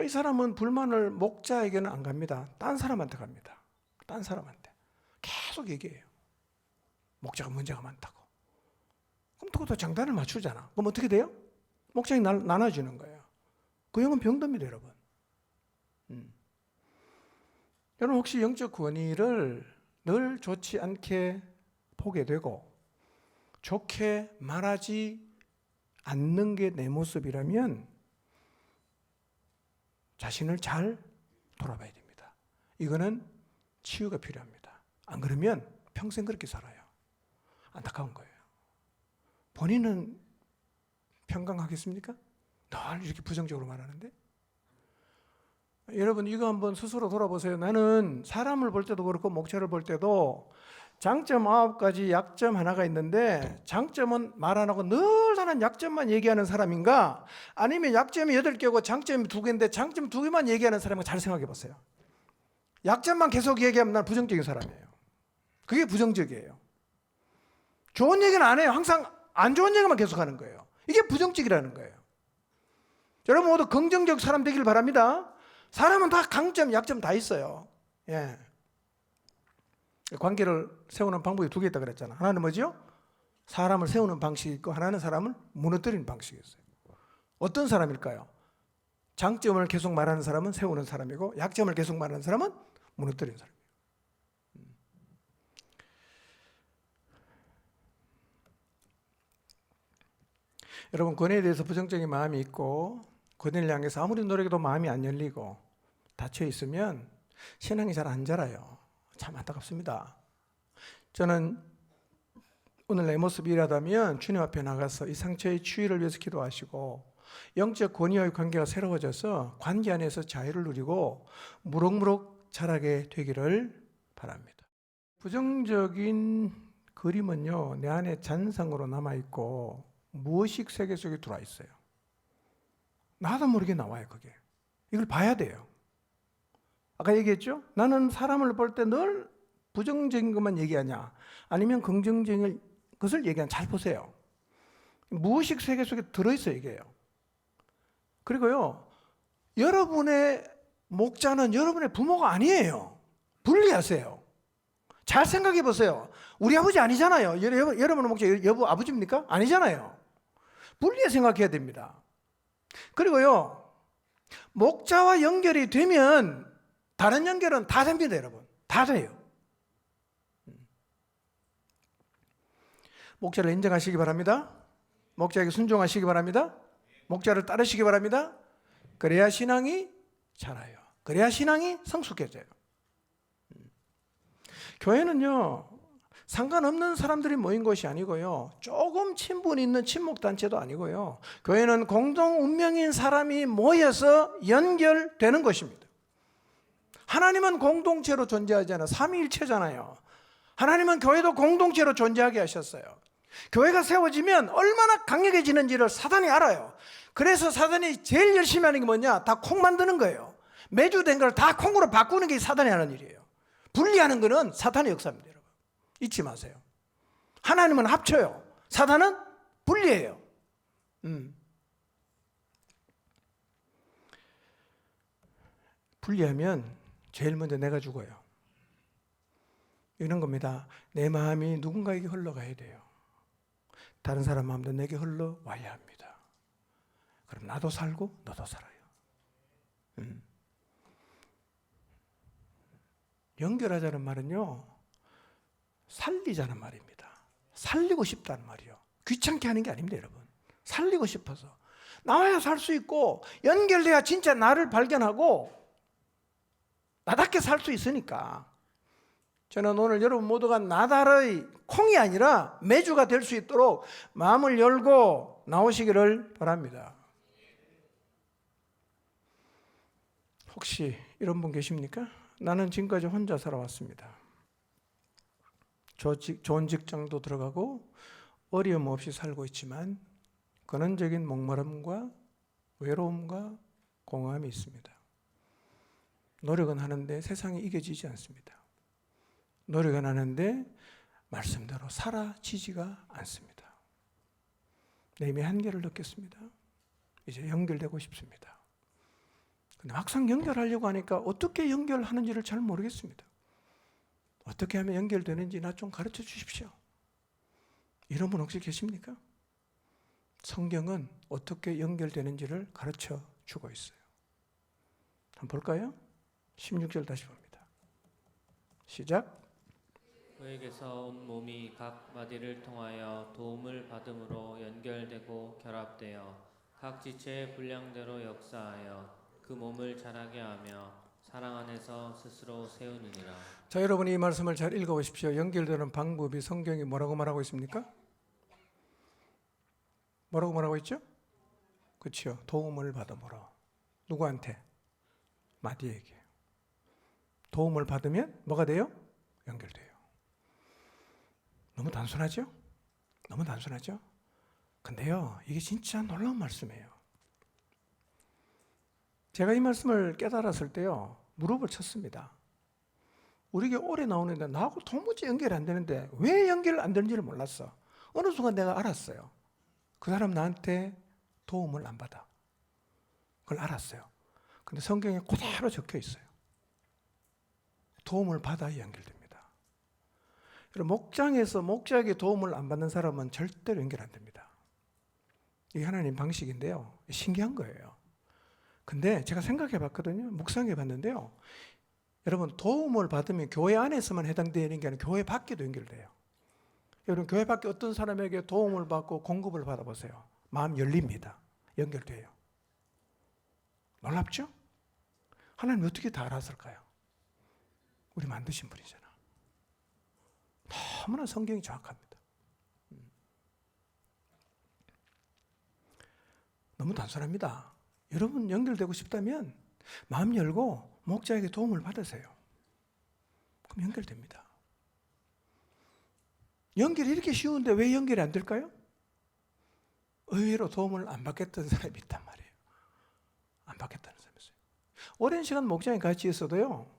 [SPEAKER 1] 이 사람은 불만을 목자에게는 안 갑니다. 딴 사람한테 갑니다. 딴 사람한테. 계속 얘기해요. 목자가 문제가 많다고. 그럼 또 장단을 맞추잖아. 그럼 어떻게 돼요? 목장이 나눠주는 거예요. 그 영은 병듭니다, 여러분. 여러분 혹시 영적 권위를 늘 좋지 않게 보게 되고 좋게 말하지 않는 게 내 모습이라면 자신을 잘 돌아봐야 됩니다. 이거는 치유가 필요합니다. 안 그러면 평생 그렇게 살아요. 안타까운 거예요. 본인은 평강하겠습니까? 늘 이렇게 부정적으로 말하는데. 여러분 이거 한번 스스로 돌아보세요. 나는 사람을 볼 때도 그렇고 목차를 볼 때도 장점 9가지 약점 하나가 있는데 장점은 말 안 하고 늘 나는 약점만 얘기하는 사람인가, 아니면 약점이 8개고 장점이 2개인데 장점 2개만 얘기하는 사람인가. 잘 생각해 보세요. 약점만 계속 얘기하면 난 부정적인 사람이에요. 그게 부정적이에요. 좋은 얘기는 안 해요. 항상 안 좋은 얘기만 계속 하는 거예요. 이게 부정적이라는 거예요. 여러분 모두 긍정적 사람 되길 바랍니다. 사람은 다 강점, 약점 다 있어요. 예. 관계를 세우는 방법이 2개 있다 그랬잖아. 하나는 뭐죠? 사람을 세우는 방식이 있고 하나는 사람을 무너뜨리는 방식이 있어요. 어떤 사람일까요? 장점을 계속 말하는 사람은 세우는 사람이고 약점을 계속 말하는 사람은 무너뜨리는 사람이에요. 여러분 권위에 대해서 부정적인 마음이 있고 권위를 향해서 아무리 노력해도 마음이 안 열리고 닫혀 있으면 신앙이 잘 안 자라요. 참 안타깝습니다. 저는 오늘 내 모습이 이러다면 주님 앞에 나가서 이 상처의 치유를 위해서 기도하시고 영적 권위와의 관계가 새로워져서 관계 안에서 자유를 누리고 무럭무럭 자라게 되기를 바랍니다. 부정적인 그림은요, 내 안에 잔상으로 남아있고 무의식 세계 속에 들어와 있어요. 나도 모르게 나와요, 그게. 이걸 봐야 돼요. 아까 얘기했죠? 나는 사람을 볼 때 늘 부정적인 것만 얘기하냐, 아니면 긍정적인 것을 얘기하냐. 잘 보세요. 무의식 세계 속에 들어있어요, 이게요. 그리고요, 여러분의 목자는 여러분의 부모가 아니에요. 분리하세요. 잘 생각해 보세요. 우리 아버지 아니잖아요. 여러분의 목자 여부 아버지입니까? 아니잖아요. 분리해 생각해야 됩니다. 그리고요, 목자와 연결이 되면 다른 연결은 다 됩니다, 여러분. 다 돼요. 목자를 인정하시기 바랍니다. 목자에게 순종하시기 바랍니다. 목자를 따르시기 바랍니다. 그래야 신앙이 자라요. 그래야 신앙이 성숙해져요. 교회는요, 상관없는 사람들이 모인 것이 아니고요, 조금 친분 있는 친목단체도 아니고요, 교회는 공동 운명인 사람이 모여서 연결되는 것입니다. 하나님은 공동체로 존재하잖아요. 삼위일체잖아요. 하나님은 교회도 공동체로 존재하게 하셨어요. 교회가 세워지면 얼마나 강력해지는지를 사단이 알아요. 그래서 사단이 제일 열심히 하는 게 뭐냐? 다 콩 만드는 거예요. 매주 된 걸 다 콩으로 바꾸는 게 사단이 하는 일이에요. 분리하는 거는 사탄의 역사입니다, 여러분. 잊지 마세요. 하나님은 합쳐요. 사단은 분리해요. 분리하면 제일 먼저 내가 죽어요. 이런 겁니다. 내 마음이 누군가에게 흘러가야 돼요. 다른 사람 마음도 내게 흘러와야 합니다. 그럼 나도 살고 너도 살아요. 연결하자는 말은요, 살리자는 말입니다. 살리고 싶다는 말이요. 귀찮게 하는 게 아닙니다, 여러분. 살리고 싶어서. 나와야 살 수 있고 연결돼야 진짜 나를 발견하고 나답게 살 수 있으니까. 저는 오늘 여러분 모두가 나달의 콩이 아니라 매주가 될 수 있도록 마음을 열고 나오시기를 바랍니다. 혹시 이런 분 계십니까? 나는 지금까지 혼자 살아왔습니다. 좋은 직장도 들어가고 어려움 없이 살고 있지만 근원적인 목마름과 외로움과 공허함이 있습니다. 노력은 하는데 세상이 이겨지지 않습니다. 노력은 하는데 말씀대로 사라지지가 않습니다. 내 힘의 한계를 느꼈습니다. 이제 연결되고 싶습니다. 근데 막상 연결하려고 하니까 어떻게 연결하는지를 잘 모르겠습니다. 어떻게 하면 연결되는지 나 좀 가르쳐 주십시오. 이런 분 혹시 계십니까? 성경은 어떻게 연결되는지를 가르쳐 주고 있어요. 한번 볼까요? 16절 다시 봅니다. 시작.
[SPEAKER 2] 그에게서 온 몸이 각 마디를 통하여 도움을 받음으로 연결되고 결합되어 각 지체의 분량대로 역사하여 그 몸을 자라게 하며 사랑 안에서 스스로 세우느니라.
[SPEAKER 1] 자, 여러분이 이 말씀을 잘 읽어보십시오. 연결되는 방법이 성경이 뭐라고 말하고 있습니까? 뭐라고 말하고 있죠? 그렇죠. 도움을 받음으로. 누구한테? 마디에게. 도움을 받으면 뭐가 돼요? 연결돼요. 너무 단순하죠? 너무 단순하죠? 근데요, 이게 진짜 놀라운 말씀이에요. 제가 이 말씀을 깨달았을 때요, 무릎을 쳤습니다. 우리에게 오래 나오는데 나하고 도무지 연결이 안 되는데 왜 연결 안 되는지를 몰랐어. 어느 순간 내가 알았어요. 그 사람 나한테 도움을 안 받아. 그걸 알았어요. 근데 성경에 그대로 적혀 있어요. 도움을 받아야 연결됩니다. 목장에서 목자에게 도움을 안 받는 사람은 절대로 연결 안 됩니다. 이게 하나님 방식인데요. 신기한 거예요. 근데 제가 생각해 봤거든요. 묵상해 봤는데요. 여러분, 도움을 받으면 교회 안에서만 해당되는 게 아니라 교회 밖에도 연결돼요. 여러분, 교회 밖에 어떤 사람에게 도움을 받고 공급을 받아보세요. 마음 열립니다. 연결돼요. 놀랍죠? 하나님 어떻게 다 알았을까요? 우리 만드신 분이잖아. 너무나 성경이 정확합니다. 너무 단순합니다. 여러분 연결되고 싶다면 마음 열고 목자에게 도움을 받으세요. 그럼 연결됩니다. 연결이 이렇게 쉬운데 왜 연결이 안 될까요? 의외로 도움을 안 받겠다는 사람이 있단 말이에요. 안 받겠다는 사람이 있어요. 오랜 시간 목자에 같이 있어도요,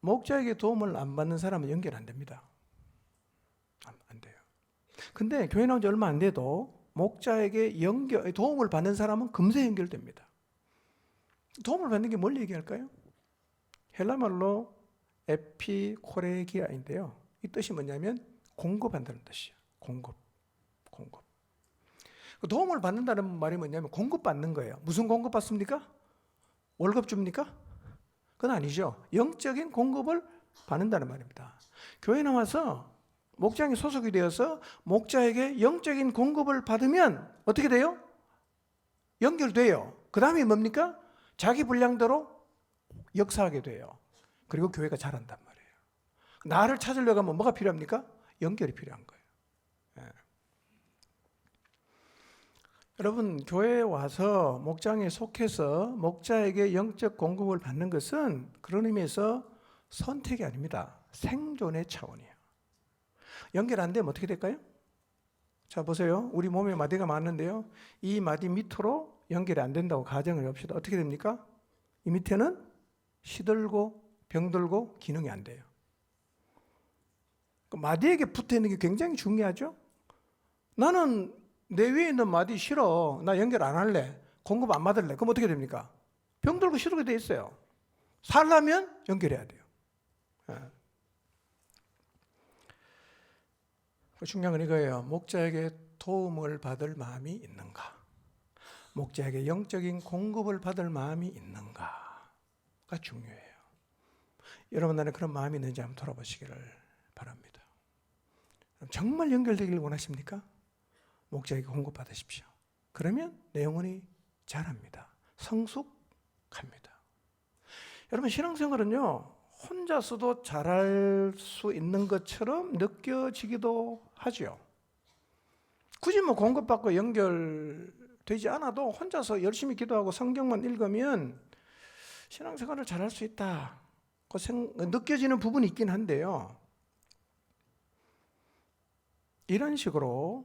[SPEAKER 1] 목자에게 도움을 안 받는 사람은 연결 안 됩니다. 안 돼요. 근데 교회 나온 지 얼마 안 돼도 목자에게 도움을 받는 사람은 금세 연결됩니다. 도움을 받는 게 뭘 얘기할까요? 헬라말로 에피코레기아인데요. 이 뜻이 뭐냐면 공급한다는 뜻이에요. 공급. 도움을 받는다는 말이 뭐냐면 공급받는 거예요. 무슨 공급받습니까? 월급 줍니까? 그건 아니죠. 영적인 공급을 받는다는 말입니다. 교회 나와서 목장에 소속이 되어서 목자에게 영적인 공급을 받으면 어떻게 돼요? 연결돼요. 그 다음에 뭡니까? 자기 분량대로 역사하게 돼요. 그리고 교회가 자란단 말이에요. 나를 찾으려고 하면 뭐가 필요합니까? 연결이 필요한 거예요. 예. 여러분, 교회에 와서 목장에 속해서 목자에게 영적 공급을 받는 것은 그런 의미에서 선택이 아닙니다. 생존의 차원이에요. 연결 안 되면 어떻게 될까요? 자, 보세요. 우리 몸에 마디가 많은데요. 이 마디 밑으로 연결이 안 된다고 가정을 해봅시다. 어떻게 됩니까? 이 밑에는 시들고 병들고 기능이 안 돼요. 마디에게 붙어 있는 게 굉장히 중요하죠. 나는 내 위에 있는 마디 싫어. 나 연결 안 할래. 공급 안 받을래. 그럼 어떻게 됩니까? 병들고 시들게 돼 있어요. 살려면 연결해야 돼요. 중요한 건 이거예요. 목자에게 도움을 받을 마음이 있는가? 목자에게 영적인 공급을 받을 마음이 있는가가 중요해요. 여러분 안에 그런 마음이 있는지 한번 돌아보시기를 바랍니다. 정말 연결되기를 원하십니까? 목자에게 공급받으십시오. 그러면 내 영혼이 자랍니다. 성숙합니다. 여러분, 신앙생활은요, 혼자서도 잘할 수 있는 것처럼 느껴지기도 하죠. 굳이 뭐 공급받고 연결되지 않아도 혼자서 열심히 기도하고 성경만 읽으면 신앙생활을 잘할 수 있다 느껴지는 부분이 있긴 한데요. 이런 식으로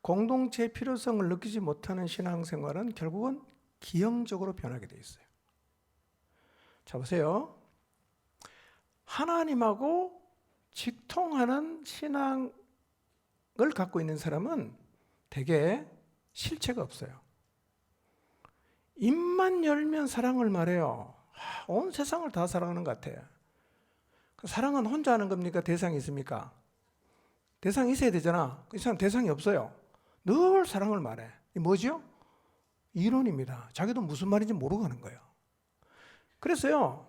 [SPEAKER 1] 공동체의 필요성을 느끼지 못하는 신앙생활은 결국은 기형적으로 변하게 돼 있어요. 자, 보세요. 하나님하고 직통하는 신앙을 갖고 있는 사람은 대개 실체가 없어요. 입만 열면 사랑을 말해요. 온 세상을 다 사랑하는 것 같아요. 사랑은 혼자 하는 겁니까? 대상이 있습니까? 대상이 있어야 되잖아. 이 사람 대상이 없어요. 늘 사랑을 말해. 이게 뭐죠? 이론입니다. 자기도 무슨 말인지 모르고 하는 거예요. 그래서요,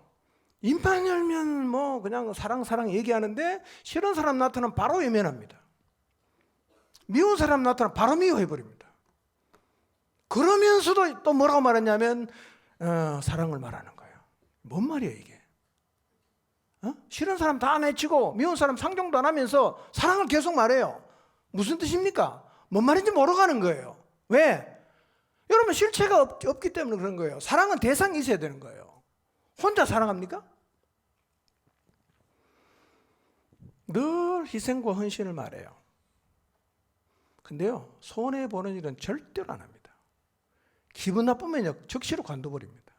[SPEAKER 1] 입만 열면 뭐 그냥 사랑 얘기하는데 싫은 사람 나타나면 바로 외면합니다. 미운 사람 나타나면 바로 미워해버립니다. 그러면서도 또 뭐라고 말했냐면 사랑을 말하는 거예요. 뭔 말이에요 이게? 싫은 사람 다 내치고 미운 사람 상종도 안 하면서 사랑을 계속 말해요. 무슨 뜻입니까? 뭔 말인지 모르고 가는 거예요. 왜? 여러분 실체가 없기 때문에 그런 거예요. 사랑은 대상이 있어야 되는 거예요. 혼자 사랑합니까? 늘 희생과 헌신을 말해요. 근데요, 손해보는 일은 절대로 안 합니다. 기분 나쁘면 적시로 관둬버립니다.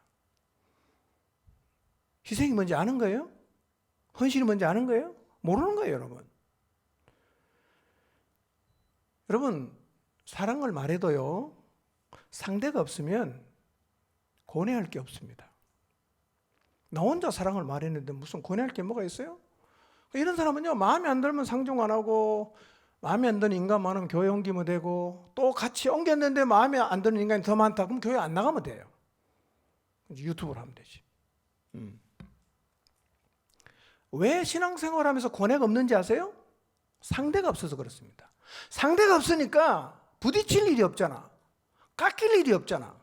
[SPEAKER 1] 희생이 뭔지 아는 거예요? 헌신이 뭔지 아는 거예요? 모르는 거예요, 여러분. 여러분, 사랑을 말해도요, 상대가 없으면 고뇌할 게 없습니다. 나 혼자 사랑을 말했는데 무슨 고뇌할 게 뭐가 있어요? 이런 사람은요, 마음에 안 들면 상종 안 하고, 마음에 안 드는 인간 많으면 교회 옮기면 되고, 또 같이 옮겼는데 마음에 안 드는 인간이 더 많다. 그럼 교회 안 나가면 돼요. 유튜브를 하면 되지. 왜 신앙생활 하면서 고뇌가 없는지 아세요? 상대가 없어서 그렇습니다. 상대가 없으니까 부딪힐 일이 없잖아. 깎일 일이 없잖아.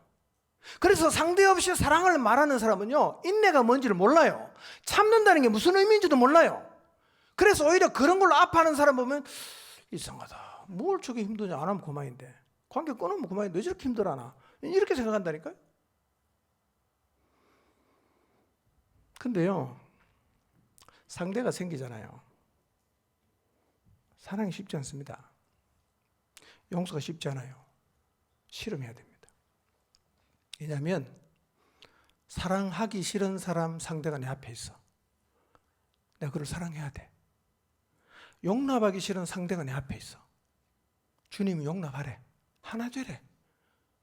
[SPEAKER 1] 그래서 상대 없이 사랑을 말하는 사람은요, 인내가 뭔지를 몰라요. 참는다는 게 무슨 의미인지도 몰라요. 그래서 오히려 그런 걸로 아파하는 사람 보면 이상하다. 뭘 저게 힘드냐. 안 하면 그만인데. 관계 끊으면 그만인데 왜 저렇게 힘들어하나. 이렇게 생각한다니까요. 근데요, 상대가 생기잖아요. 사랑이 쉽지 않습니다. 용서가 쉽지 않아요. 실험해야 됩니다. 왜냐하면 사랑하기 싫은 사람 상대가 내 앞에 있어. 내가 그를 사랑해야 돼. 용납하기 싫은 상대가 내 앞에 있어. 주님이 용납하래. 하나 되래.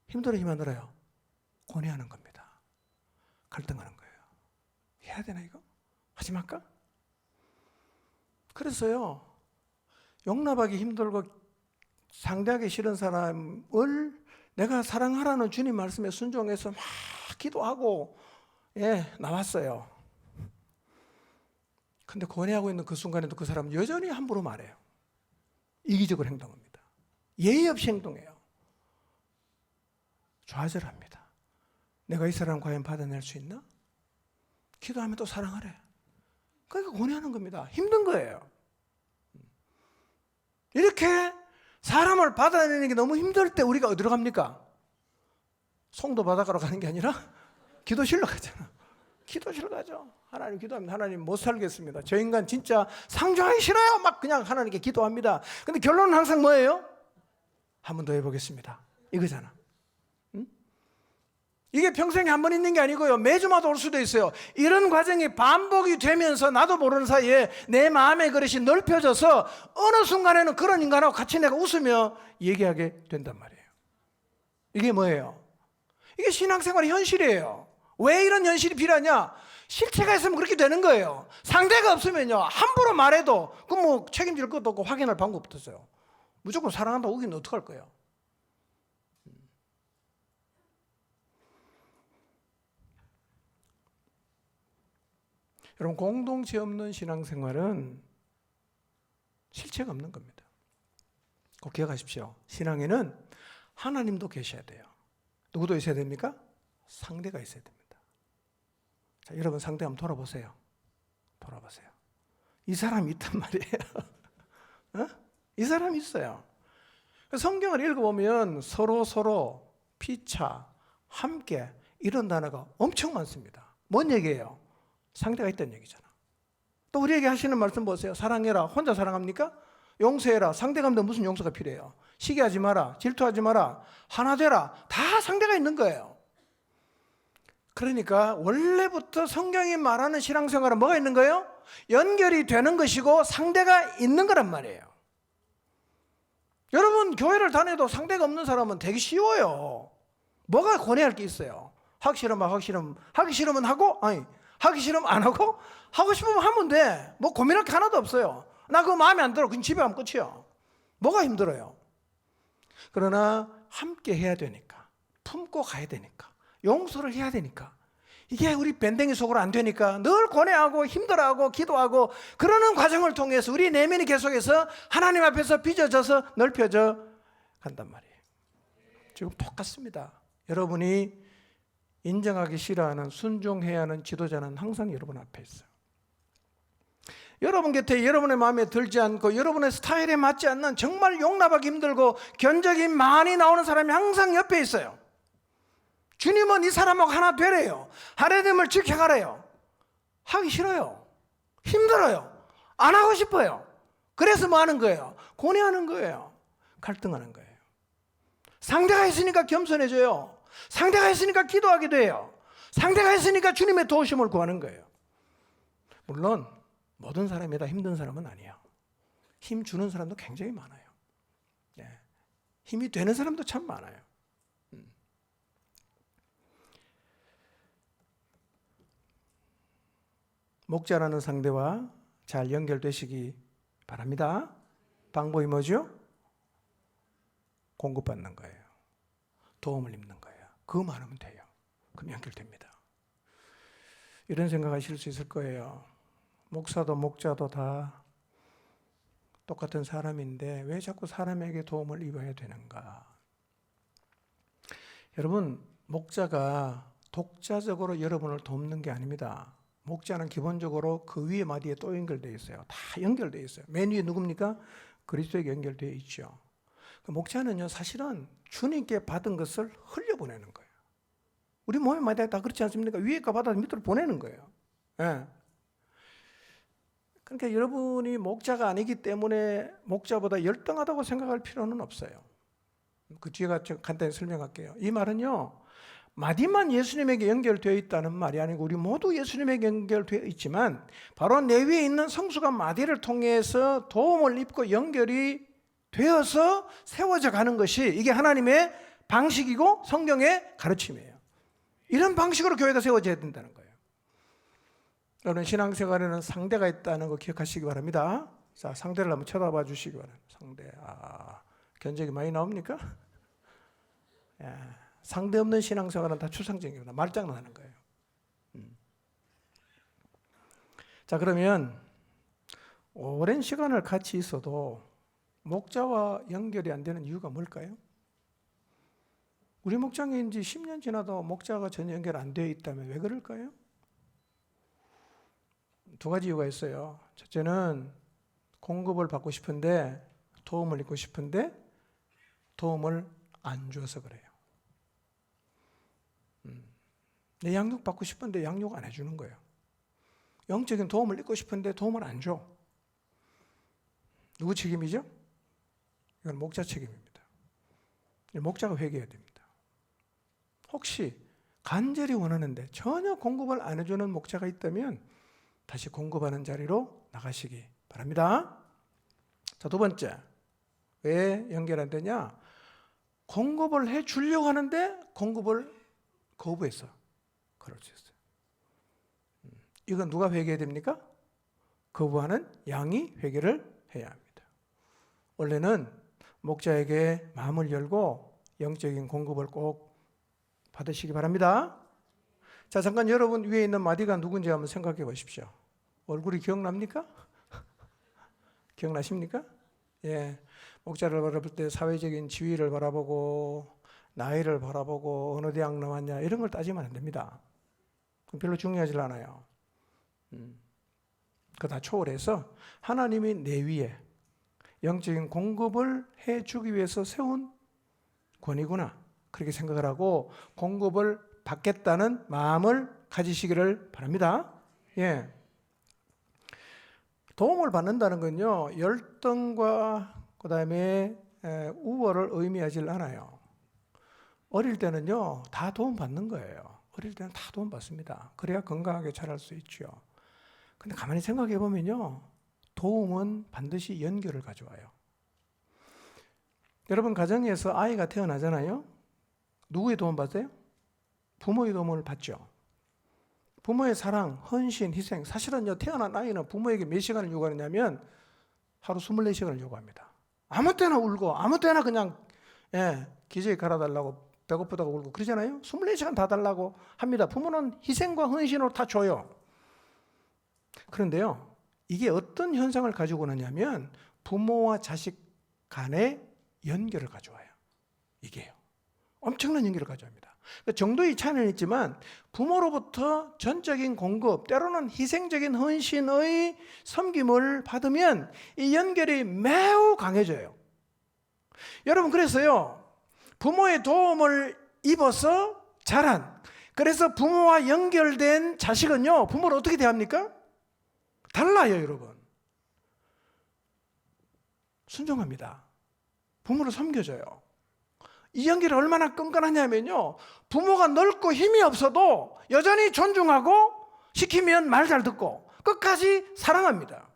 [SPEAKER 1] 힘들어 힘 안 들어요. 고뇌하는 겁니다. 갈등하는 거예요. 해야 되나 이거? 하지 말까? 그래서요, 용납하기 힘들고 상대하기 싫은 사람을 내가 사랑하라는 주님 말씀에 순종해서 막 기도하고 나왔어요. 근데 고뇌하고 있는 그 순간에도 그 사람은 여전히 함부로 말해요. 이기적으로 행동합니다. 예의 없이 행동해요. 좌절합니다. 내가 이 사람 과연 받아낼 수 있나? 기도하면 또 사랑하래. 그러니까 고뇌하는 겁니다. 힘든 거예요. 이렇게 사람을 받아내는 게 너무 힘들 때 우리가 어디로 갑니까? 송도 바닷가로 가는 게 아니라 기도실로 가잖아. 기도실 가죠. 하나님 기도하면 하나님 못 살겠습니다. 저 인간 진짜 상종하기 싫어요. 막 그냥 하나님께 기도합니다. 근데 결론은 항상 뭐예요? 한 번 더 해보겠습니다. 이거잖아. 응? 이게 평생에 한 번 있는 게 아니고요. 매주마다 올 수도 있어요. 이런 과정이 반복이 되면서 나도 모르는 사이에 내 마음의 그릇이 넓혀져서 어느 순간에는 그런 인간하고 같이 내가 웃으며 얘기하게 된단 말이에요. 이게 뭐예요? 이게 신앙생활의 현실이에요. 왜 이런 현실이 필요하냐? 실체가 있으면 그렇게 되는 거예요. 상대가 없으면요, 함부로 말해도 그럼 뭐 책임질 것도 없고 확인할 방법도 없어요. 무조건 사랑한다고 우기면 어떡할 거예요? 여러분, 공동체 없는 신앙생활은 실체가 없는 겁니다. 꼭 기억하십시오. 신앙에는 하나님도 계셔야 돼요. 누구도 있어야 됩니까? 상대가 있어야 됩니다. 자, 여러분 상대 한번 돌아보세요. 돌아보세요. 이 사람이 있단 말이에요. 이 사람이 있어요. 성경을 읽어보면 서로 피차, 함께 이런 단어가 엄청 많습니다. 뭔 얘기예요? 상대가 있다는 얘기잖아. 또 우리에게 하시는 말씀 보세요. 사랑해라. 혼자 사랑합니까? 용서해라. 상대가 없는데 무슨 용서가 필요해요? 시기하지 마라. 질투하지 마라. 하나 되라. 다 상대가 있는 거예요. 그러니까 원래부터 성경이 말하는 신앙생활은 뭐가 있는 거예요? 연결이 되는 것이고 상대가 있는 거란 말이에요. 여러분, 교회를 다녀도 상대가 없는 사람은 되게 쉬워요. 뭐가 고뇌할 게 있어요? 하기 싫으면 하고, 아니 하기 싫으면 안 하고, 하고 싶으면 하면 돼. 뭐 고민할 게 하나도 없어요. 나 그거 마음에 안 들어. 그냥 집에 가면 끝이야. 뭐가 힘들어요? 그러나 함께 해야 되니까, 품고 가야 되니까, 용서를 해야 되니까, 이게 우리 밴댕이 속으로 안 되니까 늘 고뇌하고 힘들어하고 기도하고 그러는 과정을 통해서 우리 내면이 계속해서 하나님 앞에서 빚어져서 넓혀져 간단 말이에요. 지금 똑같습니다. 여러분이 인정하기 싫어하는, 순종해야 하는 지도자는 항상 여러분 앞에 있어요. 여러분 곁에 여러분의 마음에 들지 않고 여러분의 스타일에 맞지 않는, 정말 용납하기 힘들고 견적이 많이 나오는 사람이 항상 옆에 있어요. 주님은 이 사람하고 하나 되래요. 하나님을 지켜가래요. 하기 싫어요. 힘들어요. 안 하고 싶어요. 그래서 뭐 하는 거예요? 고뇌하는 거예요. 갈등하는 거예요. 상대가 있으니까 겸손해져요. 상대가 있으니까 기도하게 돼요. 상대가 있으니까 주님의 도우심을 구하는 거예요. 물론 모든 사람이 다 힘든 사람은 아니에요. 힘 주는 사람도 굉장히 많아요. 네. 힘이 되는 사람도 참 많아요. 목자라는 상대와 잘 연결되시기 바랍니다. 방법이 뭐죠? 공급받는 거예요. 도움을 입는 거예요. 그것만 하면 돼요. 그럼 연결됩니다. 이런 생각하실 수 있을 거예요. 목사도 목자도 다 똑같은 사람인데 왜 자꾸 사람에게 도움을 입어야 되는가? 여러분, 목자가 독자적으로 여러분을 돕는 게 아닙니다. 목자는 기본적으로 그 위에 마디에 또 연결되어 있어요. 다 연결되어 있어요. 맨 위에 누굽니까? 그리스도에게 연결되어 있죠. 목자는요, 사실은 주님께 받은 것을 흘려보내는 거예요. 우리 몸의 마디가 다 그렇지 않습니까? 위에 거 받아서 밑으로 보내는 거예요. 예. 그러니까 여러분이 목자가 아니기 때문에 목자보다 열등하다고 생각할 필요는 없어요. 그 뒤에가 간단히 설명할게요. 이 말은요, 마디만 예수님에게 연결되어 있다는 말이 아니고 우리 모두 예수님에게 연결되어 있지만 바로 내 위에 있는 성수가 마디를 통해서 도움을 입고 연결이 되어서 세워져 가는 것이 이게 하나님의 방식이고 성경의 가르침이에요. 이런 방식으로 교회가 세워져야 된다는 거예요. 여러분, 신앙생활에는 상대가 있다는 거 기억하시기 바랍니다. 자, 상대를 한번 쳐다봐 주시기 바랍니다. 상대. 견적이 많이 나옵니까? 예. 상대 없는 신앙생활은 다 추상적입니다. 말장난하는 거예요. 자, 그러면 오랜 시간을 같이 있어도 목자와 연결이 안 되는 이유가 뭘까요? 우리 목장인 지 10년 지나도 목자가 전혀 연결 안 되어 있다면 왜 그럴까요? 두 가지 이유가 있어요. 첫째는 공급을 받고 싶은데, 도움을 입고 싶은데 도움을 안 줘서 그래요. 내 양육 받고 싶은데 양육 안 해주는 거예요. 영적인 도움을 입고 싶은데 도움을 안 줘. 누구 책임이죠? 이건 목자 책임입니다. 목자가 회개해야 됩니다. 혹시 간절히 원하는데 전혀 공급을 안 해주는 목자가 있다면 다시 공급하는 자리로 나가시기 바랍니다. 자, 두 번째. 왜 연결 안 되냐? 공급을 해 주려고 하는데 공급을 거부해서 그럴 수 있어요. 이건 누가 회개해야 됩니까? 거부하는 양이 회개를 해야 합니다. 원래는 목자에게 마음을 열고 영적인 공급을 꼭 받으시기 바랍니다. 자, 잠깐 여러분 위에 있는 마디가 누군지 한번 생각해 보십시오. 얼굴이 기억납니까? 기억나십니까? 예. 목자를 바라볼 때 사회적인 지위를 바라보고 나이를 바라보고 어느 대학 나왔냐 이런 걸 따지면 안 됩니다. 별로 중요하지 않아요. 그거 다 초월해서 하나님이 내 위에 영적인 공급을 해주기 위해서 세운 권위구나 그렇게 생각을 하고 공급을 받겠다는 마음을 가지시기를 바랍니다. 예. 도움을 받는다는 건요, 열등과 그다음에 우월을 의미하지 않아요. 어릴 때는요, 다 도움 받는 거예요. 어릴 때는 다 도움 받습니다. 그래야 건강하게 자랄 수 있죠. 근데 가만히 생각해 보면요, 도움은 반드시 연결을 가져와요. 여러분 가정에서 아이가 태어나잖아요. 누구의 도움 받아요? 부모의 도움을 받죠. 부모의 사랑, 헌신, 희생. 사실은요, 태어난 아이는 부모에게 몇 시간을 요구하느냐면 하루 24시간을 요구합니다. 아무 때나 울고 아무 때나 그냥 기저귀 갈아달라고 배고프다고 울고 그러잖아요. 24시간 다 달라고 합니다. 부모는 희생과 헌신으로 다 줘요. 그런데요, 이게 어떤 현상을 가지고 오느냐면 부모와 자식 간의 연결을 가져와요. 이게요. 엄청난 연결을 가져옵니다. 정도의 차이는 있지만 부모로부터 전적인 공급, 때로는 희생적인 헌신의 섬김을 받으면 이 연결이 매우 강해져요. 여러분, 그래서요, 부모의 도움을 입어서 자란, 그래서 부모와 연결된 자식은요, 부모를 어떻게 대합니까? 달라요, 여러분. 순종합니다. 부모를 섬겨줘요. 이 연결이 얼마나 끈끈하냐면요, 부모가 늙고 힘이 없어도 여전히 존중하고 시키면 말 잘 듣고 끝까지 사랑합니다.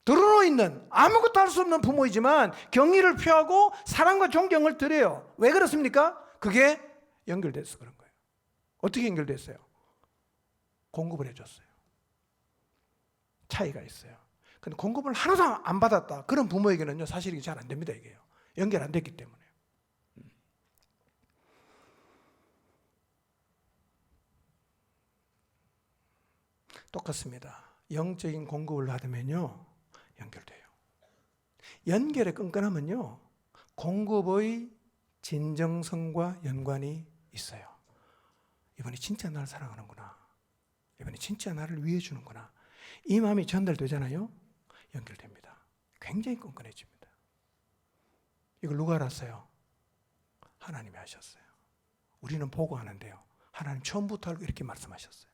[SPEAKER 1] 드러누워 있는 아무것도 할 수 없는 부모이지만 경의를 표하고 사랑과 존경을 드려요. 왜 그렇습니까? 그게 연결돼서 그런 거예요. 어떻게 연결됐어요? 공급을 해줬어요. 차이가 있어요. 근데 공급을 하나도 안 받았다, 그런 부모에게는요, 사실 이게 잘 안 됩니다. 이게요. 연결 안 됐기 때문에. 똑같습니다. 영적인 공급을 받으면요, 연결돼요. 연결의 끈끈함은요, 공급의 진정성과 연관이 있어요. 이분이 진짜 나를 사랑하는구나, 이분이 진짜 나를 위해 주는구나, 이 마음이 전달되잖아요. 연결됩니다. 굉장히 끈끈해집니다. 이걸 누가 알았어요? 하나님이 하셨어요. 우리는 보고 하는데요, 하나님 처음부터 알고 이렇게 말씀하셨어요.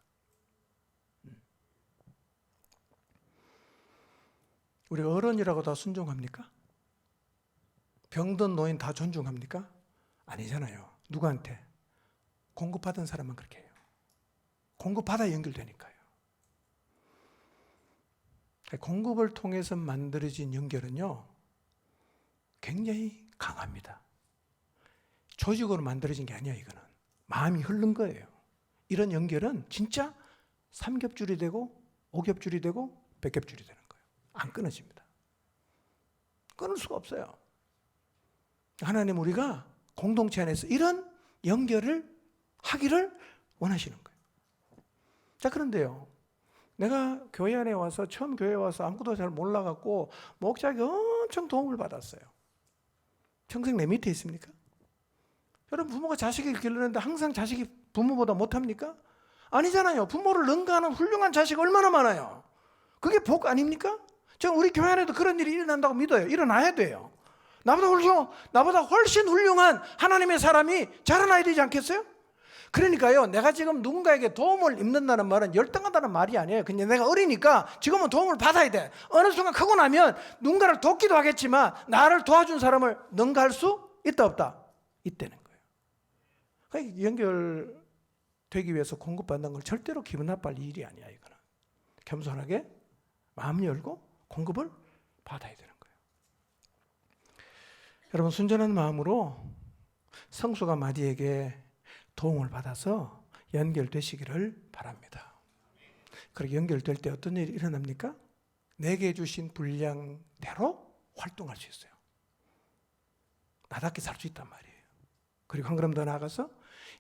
[SPEAKER 1] 우리 어른이라고 다 순종합니까? 병든 노인 다 존중합니까? 아니잖아요. 누구한테? 공급받은 사람만 그렇게 해요. 공급받아 연결되니까요. 공급을 통해서 만들어진 연결은요, 굉장히 강합니다. 조직으로 만들어진 게 아니야. 이거는 마음이 흐른 거예요. 이런 연결은 진짜 삼겹줄이 되고 오겹줄이 되고 백겹줄이 되는 거예요. 안 끊어집니다. 끊을 수가 없어요. 하나님, 우리가 공동체 안에서 이런 연결을 하기를 원하시는 거예요. 자, 그런데요, 내가 교회 안에 와서, 처음 교회에 와서 아무것도 잘 몰라갖고 목자에게 엄청 도움을 받았어요. 평생 내 밑에 있습니까? 여러분, 부모가 자식을 기르는데 항상 자식이 부모보다 못합니까? 아니잖아요. 부모를 능가하는 훌륭한 자식 얼마나 많아요. 그게 복 아닙니까? 저는 우리 교회 안에도 그런 일이 일어난다고 믿어요. 일어나야 돼요. 나보다 훨씬 훌륭한 하나님의 사람이 자라나야 되지 않겠어요? 그러니까요, 내가 지금 누군가에게 도움을 입는다는 말은 열등하다는 말이 아니에요. 그냥 내가 어리니까 지금은 도움을 받아야 돼. 어느 순간 크고 나면 누군가를 돕기도 하겠지만 나를 도와준 사람을 능가할 수 있다 없다? 있다는 거예요. 그러니까 연결되기 위해서 공급받는 걸 절대로 기분 나빠할 일이 아니야. 이거는 겸손하게 마음 열고 공급을 받아야 되는 거예요. 여러분, 순전한 마음으로 성수가 마디에게 도움을 받아서 연결되시기를 바랍니다. 그렇게 연결될 때 어떤 일이 일어납니까? 내게 주신 분량대로 활동할 수 있어요. 나답게 살 수 있단 말이에요. 그리고 한 걸음 더 나아가서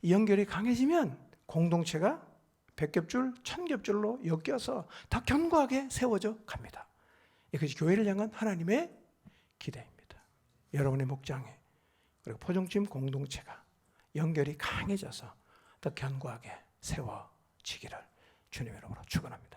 [SPEAKER 1] 이 연결이 강해지면 공동체가 백겹줄, 천겹줄로 엮여서 더 견고하게 세워져 갑니다. 이것이 교회를 향한 하나님의 기대입니다. 여러분의 목장에, 그리고 포종팀 공동체가 연결이 강해져서 더 견고하게 세워지기를 주님의 이름으로 축원합니다.